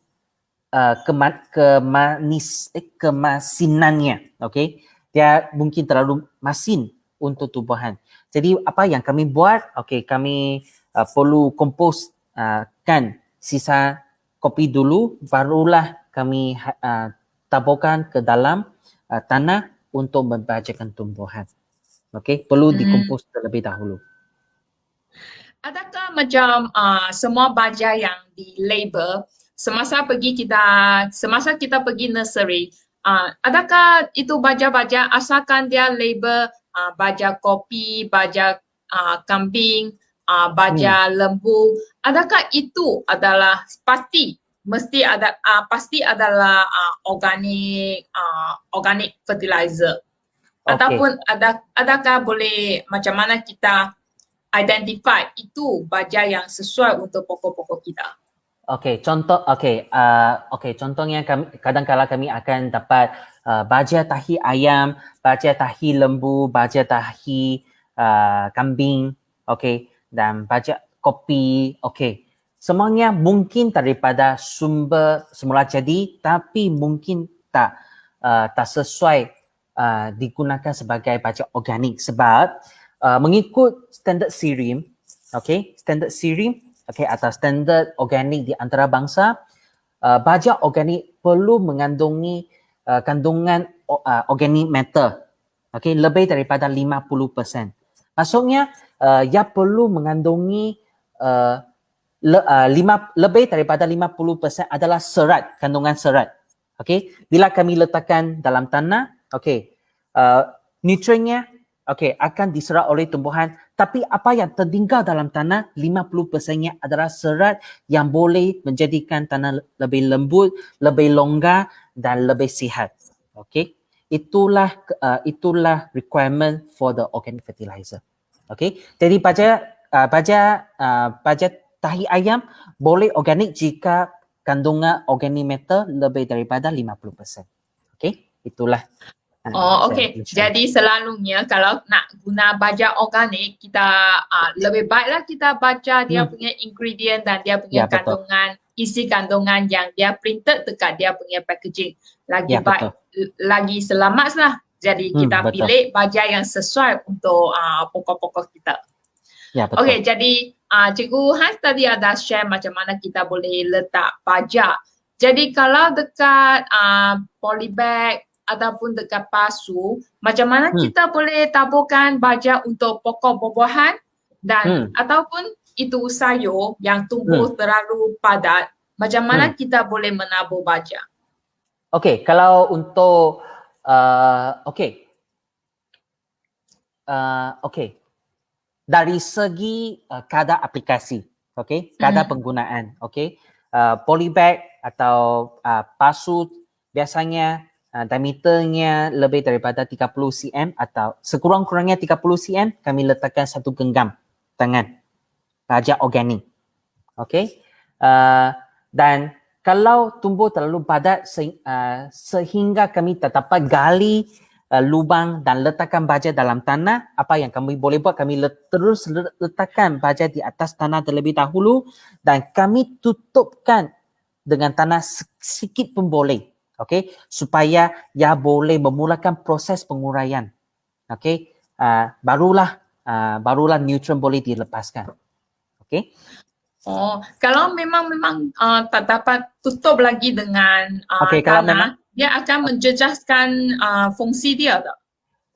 kemasinannya, okey. Dia mungkin terlalu masin untuk tumbuhan. Jadi apa yang kami buat, okey, kami perlu kompos kan sisa kopi dulu, barulah kami taburkan ke dalam tanah untuk membajakan tumbuhan. Okey, perlu dikompos terlebih dahulu. Adakah macam semua baja yang di label semasa kita pergi nursery, adakah itu baja-baja asalkan dia label baja kopi, baja kambing, baja lembu, adakah itu adalah mesti adalah organic fertilizer? Okay. Ataupun adakah boleh macam mana kita identify itu baja yang sesuai untuk pokok-pokok kita? Contohnya kadang-kala kami akan dapat baja tahi ayam, baja tahi lembu, baja tahi kambing, dan baja kopi, semuanya mungkin daripada sumber semula jadi, tapi mungkin tak sesuai digunakan sebagai baja organik sebab mengikut standard SIRIM, standard SIRIM, atau standard organik di antarabangsa, baja organik perlu mengandungi kandungan organic matter, lebih daripada 50%. Maksudnya ia perlu mengandungi lebih daripada 50% adalah serat, kandungan serat. Bila kami letakkan dalam tanah, nutriennya akan diserap oleh tumbuhan, tapi apa yang tertinggal dalam tanah 50%-nya adalah serat yang boleh menjadikan tanah lebih lembut, lebih longgar dan lebih sihat. Itulah requirement for the organic fertilizer. Jadi baja tahi ayam boleh organik jika kandungan organic matter lebih daripada 50%. Itulah. Jadi selalunya kalau nak guna baja organik, kita lebih baiklah kita baca dia punya ingredient dan dia punya kandungan, isi kandungan yang dia printed dekat dia punya packaging. Lagi baik, lagi selamat lah. Jadi kita pilih baja yang sesuai untuk pokok-pokok kita. Jadi Cikgu Hans tadi ada share macam mana kita boleh letak baja. Jadi kalau dekat polybag ataupun dekat pasu, macam mana kita boleh taburkan baja untuk pokok buah-buahan dan ataupun itu sayur yang tumbuh terlalu padat, macam mana kita boleh menabur baja? Kalau untuk dari segi kadar aplikasi, kadar penggunaan, polybag atau pasu biasanya diameternya lebih daripada 30 cm atau sekurang-kurangnya 30 cm, kami letakkan satu genggam tangan baja organik. Dan kalau tumbuh terlalu padat sehingga kami tak dapat gali lubang dan letakkan baja dalam tanah, apa yang kami boleh buat, kami terus letakkan baja di atas tanah terlebih dahulu dan kami tutupkan dengan tanah sedikit pun boleh. Supaya ia boleh memulakan proses penguraian. Barulah nutrien boleh dilepaskan. Kalau memang tak dapat tutup lagi dengan tanah, dia akan menjejaskan fungsi dia tak?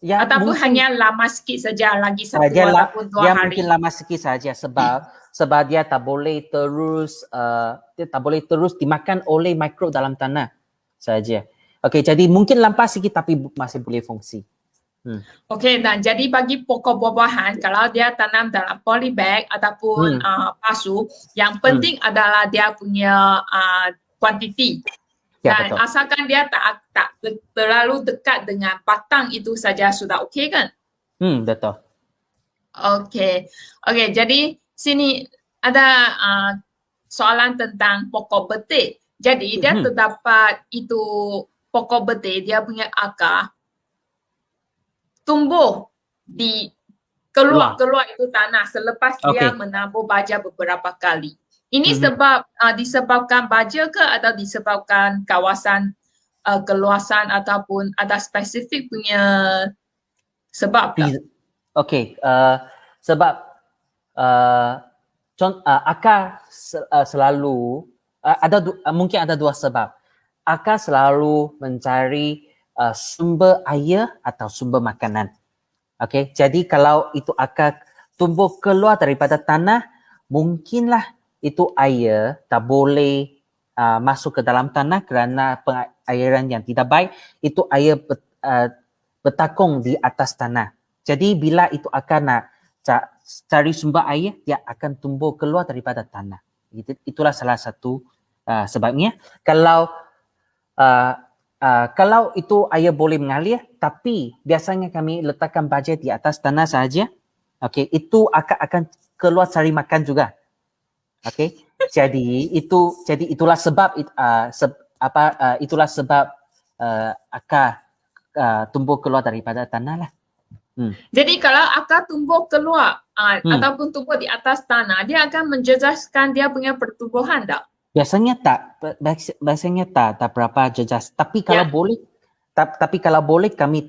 Ataupun hanya lama sikit saja, lagi 1 ataupun 2 hari? Dia mungkin lama sikit saja sebab dia tak boleh terus dimakan oleh mikrob dalam tanah saja. Jadi mungkin lampas sikit tapi masih boleh fungsi. Dan jadi bagi pokok buah-buahan, kalau dia tanam dalam polybag ataupun pasu, yang penting adalah dia punya kuantiti. Dan asalkan dia tak terlalu dekat dengan batang itu saja sudah okey kan? Betul. Jadi sini ada soalan tentang pokok betik. Jadi dia terdapat itu pokok betik, dia punya akar tumbuh di keluar itu tanah selepas dia menabur baja beberapa kali. Ini disebabkan baja ke atau disebabkan kawasan keluasan ataupun ada spesifik punya sebab tak? Sebab Akar selalu mungkin ada dua sebab. Akar selalu mencari sumber air atau sumber makanan. Okey, jadi kalau itu akar tumbuh keluar daripada tanah, mungkinlah itu air tak boleh masuk ke dalam tanah kerana pengairan yang tidak baik. Itu air bertakung di atas tanah. Jadi bila itu akar nak cari sumber air, dia akan tumbuh keluar daripada tanah. Itulah salah satu sebabnya. Kalau itu air boleh mengalir, tapi biasanya kami letakkan baja di atas tanah sahaja, okey, itu akan keluar cari makan juga. Okey. Itulah sebab itulah sebab akar tumbuh keluar daripada tanah lah. Jadi kalau akar tumbuh keluar ataupun tumbuh di atas tanah, dia akan menjejaskan dia punya pertumbuhan tak? Biasanya tak berapa jejas. Tapi kalau boleh, kami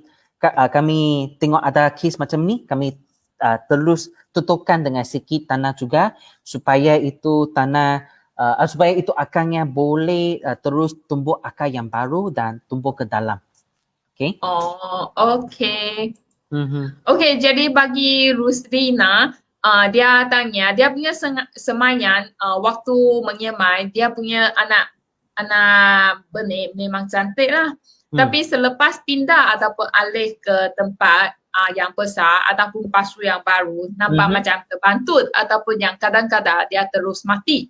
tengok ada kes macam ni, kami terus tutupkan dengan sikit tanah juga supaya itu akarnya boleh terus tumbuh akar yang baru dan tumbuh ke dalam. Okay? Oh, okay. Okay, jadi bagi Rusdina, dia tanya, dia punya semayan waktu menyemai, dia punya anak benih memang cantik lah. Tapi selepas pindah ataupun alih ke tempat yang besar ataupun pasu yang baru, nampak macam terbantut ataupun yang kadang-kadang dia terus mati.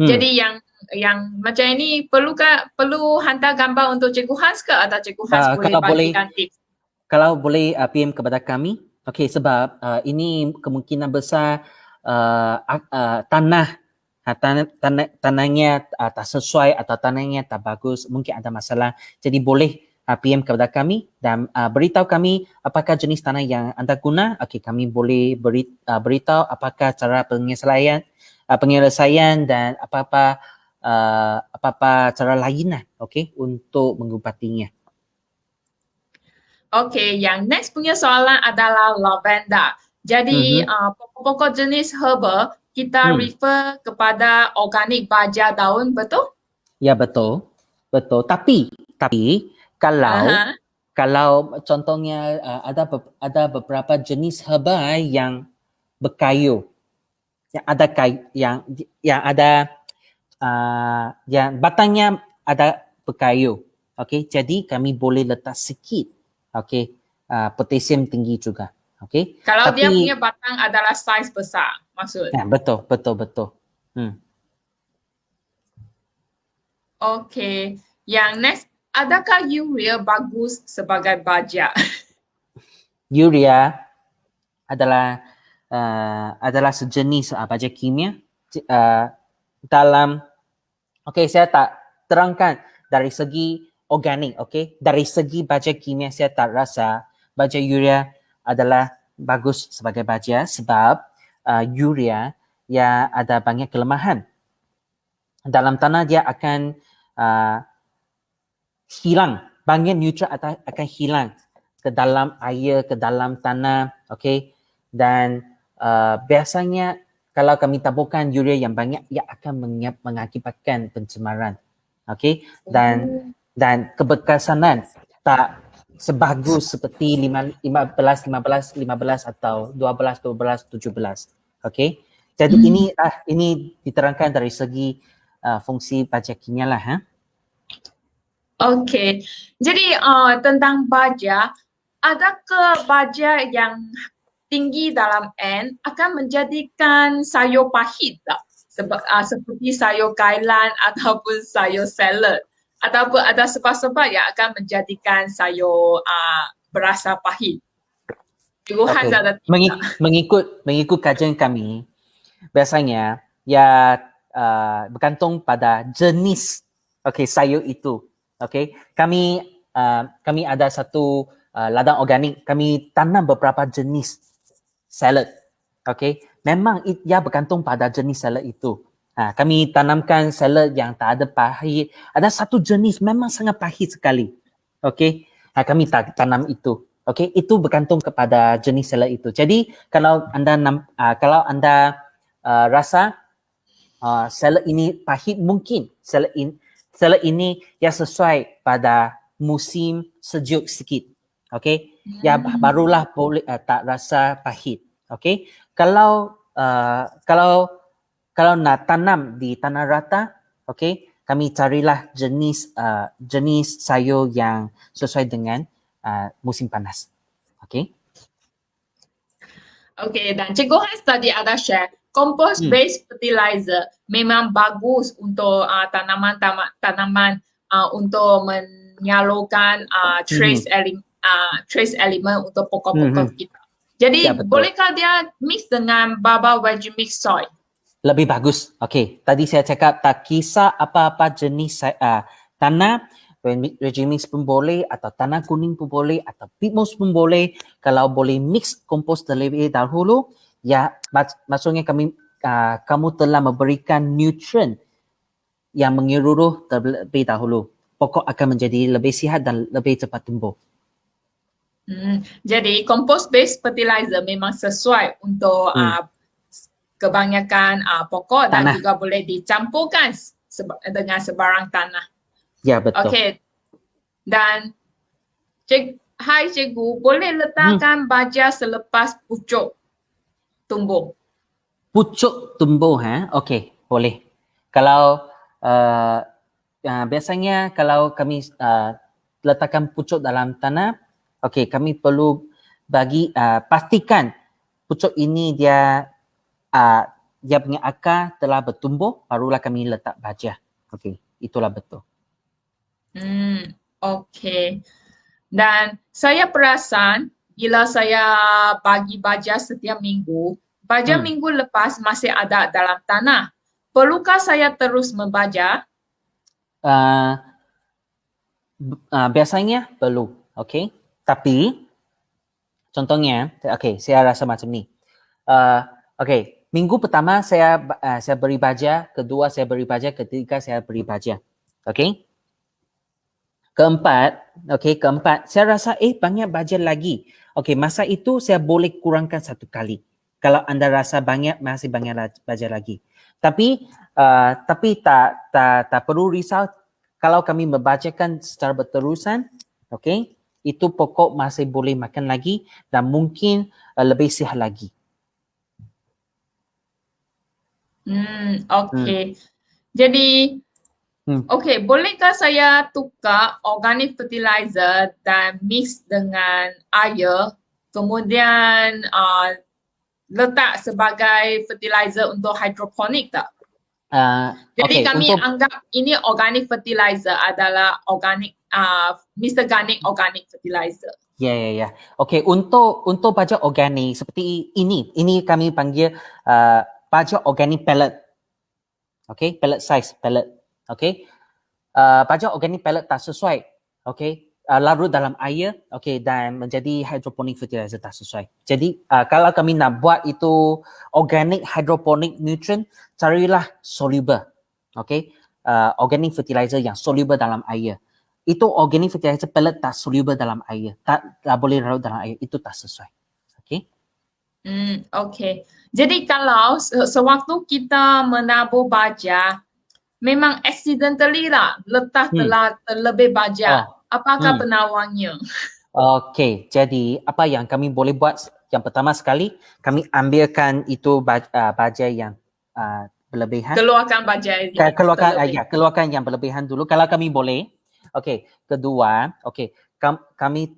Jadi yang macam ini perlu hantar gambar untuk Cikgu Hans ke atau Cikgu Hans boleh bagikan tips? Kalau boleh PM kepada kami, okey, sebab ini kemungkinan besar tanahnya tak sesuai atau tanahnya tak bagus, mungkin ada masalah. Jadi boleh PM kepada kami dan beritahu kami apakah jenis tanah yang anda guna. Okey, kami boleh beritahu apakah cara penyelesaian dan apa-apa cara lainnya, okey, untuk mengubatinya. Okay, yang next punya soalan adalah lavender. Jadi pokok-pokok jenis herba kita refer kepada organik baja daun, betul? Ya, betul. Tapi kalau contohnya ada beberapa jenis herba yang berkayu, yang batangnya ada berkayu. Okey, jadi kami boleh letak sikit. Okey, potasium tinggi juga. Okey. Kalau dia punya batang adalah saiz besar, maksud. Ya, betul. Okey. Yang next, adakah urea bagus sebagai baja? Urea adalah sejenis baja kimia saya tak terangkan dari segi organik, okey. Dari segi baja kimia saya tak rasa baja urea adalah bagus sebagai baja sebab urea yang ada banyak kelemahan. Dalam tanah dia akan hilang, banyak nutrien akan hilang ke dalam air, ke dalam tanah, okey. Dan biasanya kalau kami taburkan urea yang banyak, ia akan mengakibatkan pencemaran, okey. Dan keberkesanan tak sebagus seperti 15 atau 12, 17. Okey. Jadi ini diterangkan dari segi fungsi baja kimia lah. Okey. Jadi tentang baja, adakah baja yang tinggi dalam N akan menjadikan sayur pahit tak? Seperti sayur kailan ataupun sayur salad? Ataupun ada sebab-sebab yang akan menjadikan sayur berasa pahit? Cikgu Hans ada mengikut kajian kami, biasanya bergantung pada jenis sayur itu. Okey, kami ada satu ladang organik, kami tanam beberapa jenis salad. Okey, memang ia bergantung pada jenis salad itu. Kami tanamkan salad yang tak ada pahit. Ada satu jenis memang sangat pahit sekali. Okey, kami tanam itu. Okey, itu bergantung kepada jenis salad itu. Jadi kalau anda rasa salad ini pahit, mungkin salad ini yang sesuai pada musim sejuk sikit. Okay, ya barulah boleh tak rasa pahit. Okay, kalau nak tanam di tanah rata, okay, kami carilah jenis sayur yang sesuai dengan musim panas. Okay. Okay, dan Cikgu Hans tadi ada share compost based fertilizer memang bagus untuk tanaman untuk menyalurkan trace element untuk pokok-pokok kita. Jadi Ya, betul. bolehkah dia mix dengan baba veggie mix soil? Lebih bagus. Okay, tadi saya cakap tak kisah apa-apa jenis tanah, Regimix pun boleh, atau tanah kuning pun boleh, atau pitmoss pun boleh. Kalau boleh mix kompos terlebih dahulu, ya maksudnya kamu telah memberikan nutrien yang menyeluruh terlebih dahulu. Pokok akan menjadi lebih sihat dan lebih cepat tumbuh. Jadi compost based fertilizer memang sesuai untuk kebanyakan pokok dan juga boleh dicampurkan dengan sebarang tanah. Ya, betul. Okey. Dan hai cikgu, boleh letakkan baja selepas pucuk tumbuh? Pucuk tumbuh, okey, boleh. Kalau biasanya kalau kami letakkan pucuk dalam tanah, okey, kami perlu pastikan pucuk ini dia punya akar telah bertumbuh, barulah kami letak baja. Okey, itulah betul. Okey. Dan saya perasan bila saya bagi baja setiap minggu, baja minggu lepas masih ada dalam tanah. Perlukah saya terus membaja? Biasanya perlu, okey. Tapi contohnya, okey, saya rasa macam ni. Okey, minggu pertama saya beri baja, kedua saya beri baja, ketiga saya beri baja. Okey. Keempat, saya rasa banyak baja lagi. Okey, masa itu saya boleh kurangkan satu kali. Kalau anda rasa masih banyak baja lagi. Tapi tak perlu risau kalau kami membajakan secara berterusan, okey, itu pokok masih boleh makan lagi dan mungkin lebih sihat lagi. Okey. Jadi okey, bolehkah saya tukar organic fertilizer dan mix dengan air, kemudian letak sebagai fertilizer untuk hidroponik tak? Jadi kami anggap ini organic fertilizer adalah Mr. Garnick organic fertilizer. Ya. Okey, untuk baja organik seperti ini kami panggil baja organik pellet. Okey, pellet size pellet. Okey. Baja organik pellet tak sesuai. Okey. Larut dalam air, okey, dan menjadi hydroponic fertilizer tak sesuai. Jadi kalau kami nak buat itu organic hydroponic nutrient, carilah soluble. Okey. Organic fertilizer yang soluble dalam air. Itu organic fertilizer pellet tak soluble dalam air. Tak boleh larut dalam air. Itu tak sesuai. Okey. Okey. Jadi kalau sewaktu kita menabur baja, memang accidentally lah letak telah terlebih baja. Apakah penawarnya? Okey, jadi apa yang kami boleh buat? Yang pertama sekali, kami ambilkan itu baja yang berlebihan. Keluarkan baja yang keluarkan yang berlebihan dulu kalau kami boleh. Okey, kedua, kami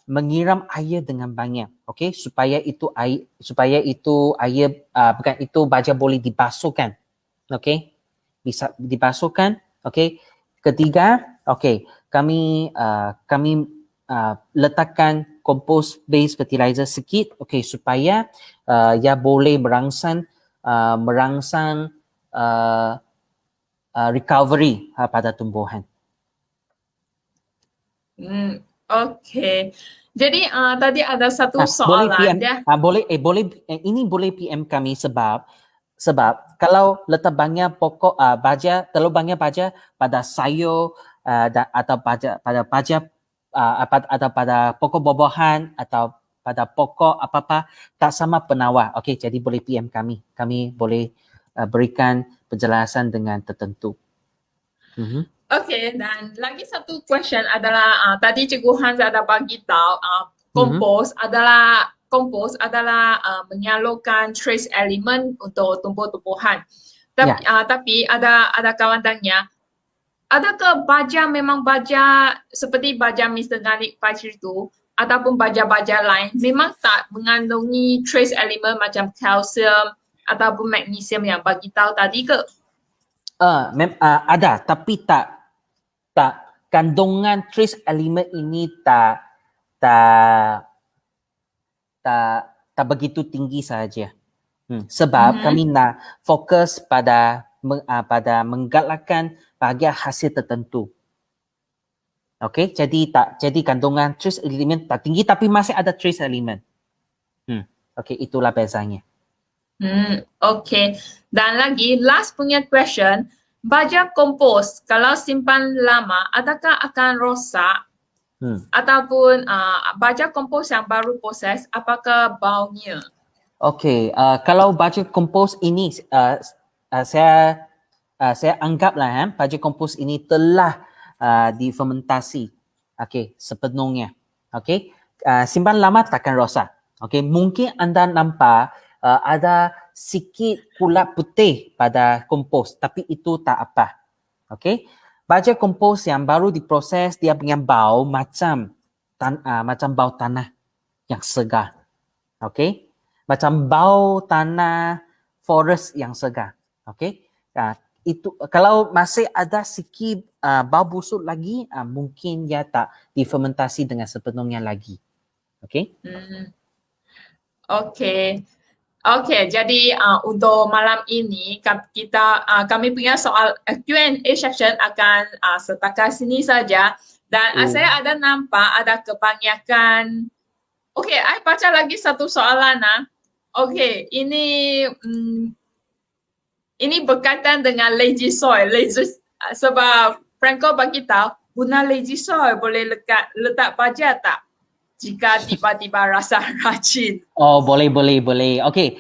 menyiram air dengan banyak, okey, supaya itu baja boleh dibasuhkan. Okey. Bisa dibasuhkan, okey. Ketiga, okey, kami letakkan compost based fertilizer sikit, okey, supaya ia boleh merangsang recovery pada tumbuhan. Okey. Jadi tadi ada satu soalan Ini boleh PM kami sebab kalau letak banyak pokok terlalu banyak baja pada sayur atau pada pokok buah-buahan atau pada pokok apa-apa tak sama penawar. Okey, jadi boleh PM kami. Kami boleh berikan penjelasan dengan tertentu. Okay, dan lagi satu question adalah tadi Cikgu Hans ada bagi tahu kompos adalah menyalurkan trace element untuk tumbuh-tumbuhan. Tapi ada kawan tanya, adakah baja memang baja seperti baja Mr. Garlic Fudge itu ataupun baja-baja lain memang tak mengandungi trace element macam kalsium ataupun magnesium yang bagi tahu tadi ke? Ada, tapi tak kandungan trace element ini tak begitu tinggi saja. Sebab kami nak fokus pada menggalakkan bahagian hasil tertentu. Okey, jadi kandungan trace element tak tinggi tapi masih ada trace element. Okey, itulah bezanya. Okay. Dan lagi last punya question, baja kompos kalau simpan lama adakah akan rosak? Ataupun baja kompos yang baru proses apakah baunya? Okey, kalau baja kompos ini saya anggaplah baja kompos ini telah difermentasi. Okey, sepenuhnya. Okey, simpan lama takkan rosak. Okey, mungkin anda nampak ada sikit kulap putih pada kompos, tapi itu tak apa. Okey, baja kompos yang baru diproses dia punya bau macam bau tanah yang segar. Okey, macam bau tanah forest yang segar. Okey, itu kalau masih ada sikit bau busuk lagi, mungkin dia tak difermentasi dengan sepenuhnya lagi. Okey. Okey, jadi untuk malam ini kami punya soal Q&A section akan setakat sini saja dan saya ada nampak ada kebanyakan. Okey, saya baca lagi satu soalan. Okey, ini berkaitan dengan lazy soil. Sebab Franco bagi tahu guna lazy soil boleh letak baja tak? Jika tiba-tiba rasa rajin. Oh, boleh. Okey,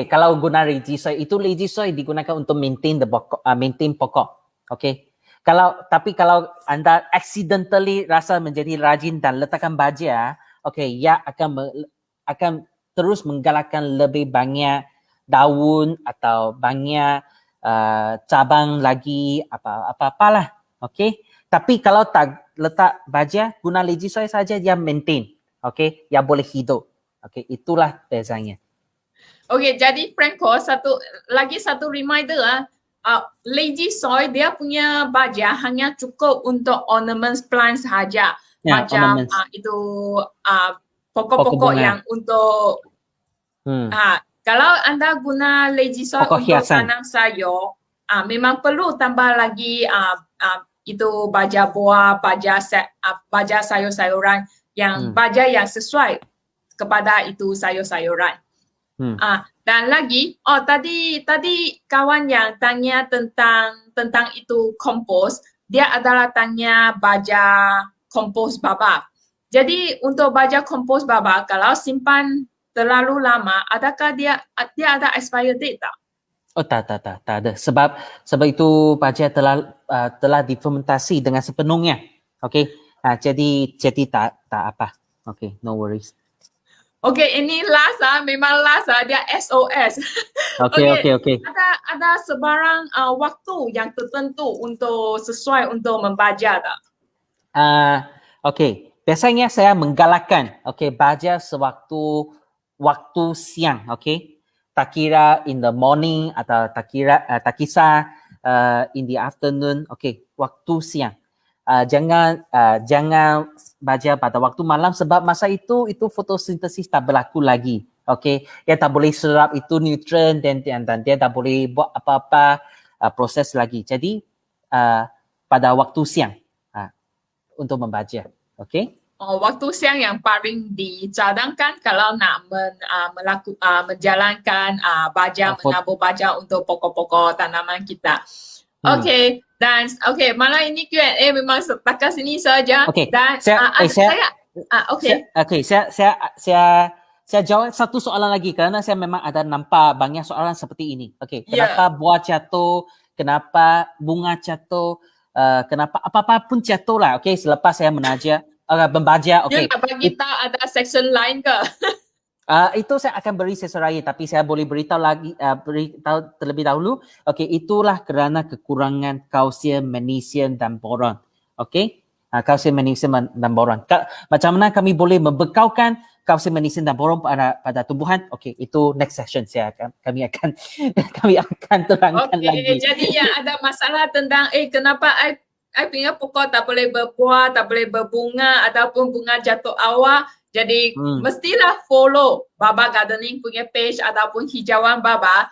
kalau guna lazy soil, itu lazy soil digunakan untuk maintain pokok. Okey. Tapi kalau anda accidentally rasa menjadi rajin dan letakkan baja, okey, ia akan terus menggalakkan lebih banyak daun atau banyak cabang lagi apa-apalah. Okey. Tapi kalau tak letak baja, guna lazy soil saja dia maintain. Okey, dia boleh hidup. Okey, itulah bezanya. Okey, jadi Franco satu reminder lazy soil dia punya baja hanya cukup untuk ornament plants sahaja. Macam itu pokok-pokok yang untuk kalau anda guna lazy soil pokok untuk hiasan. tanam sayur, memang perlu tambah lagi itu baja buah, baja sayur-sayuran yang baja yang sesuai kepada itu sayur-sayuran. Dan lagi, tadi kawan yang tanya tentang itu kompos, dia adalah tanya baja kompos baba. Jadi untuk baja kompos baba, kalau simpan terlalu lama, adakah dia ada expiry date tak? Oh, tak ada. Sebab itu baja telah difermentasi dengan sepenuhnya. Okey. Jadi tak apa. Okey, no worries. Okey, ini last memang last dia SOS. Okey. Ada sebarang waktu yang tertentu untuk sesuai untuk membaja tak? Okey. Biasanya saya menggalakkan baja sewaktu siang, okey. Tak kira in the morning atau tak kisah in the afternoon, okey, waktu siang. Jangan baja pada waktu malam sebab masa itu fotosintesis tak berlaku lagi. Okey, dia tak boleh serap itu nutrien dan dia tak boleh buat apa-apa proses lagi. Jadi pada waktu siang untuk membaja. Okey. Waktu siang yang paling dicadangkan kalau nak menjalankan menabur baja untuk pokok-pokok tanaman kita. Okey, dan malam ini Q&A memang setakat sini saja. Okay. Dan Okey. Saya jawab satu soalan lagi kerana saya memang ada nampak banyak soalan seperti ini. Okey, Ya. kenapa buah jatuh, kenapa bunga jatuh, kenapa apa-apa pun jatuh lah. Okey, selepas saya membaca. Dia Okey. nak bagi tahu ada section lain ke? Itu saya akan beri sesuai, tapi saya boleh beritahu lagi, beritahu terlebih dahulu. Okey, itulah kerana kekurangan kalsium, magnesium dan boron. Okey, kalsium, magnesium dan boron. Macam mana kami boleh membekalkan kalsium, magnesium dan boron pada tumbuhan? Okey, itu next session kami akan terangkan lagi. Okey, jadi yang ada masalah tentang kenapa I punya pokok tak boleh berbuah, tak boleh berbunga ataupun bunga jatuh awal. Jadi mestilah follow Baba Gardening punya page ataupun hijauan Baba.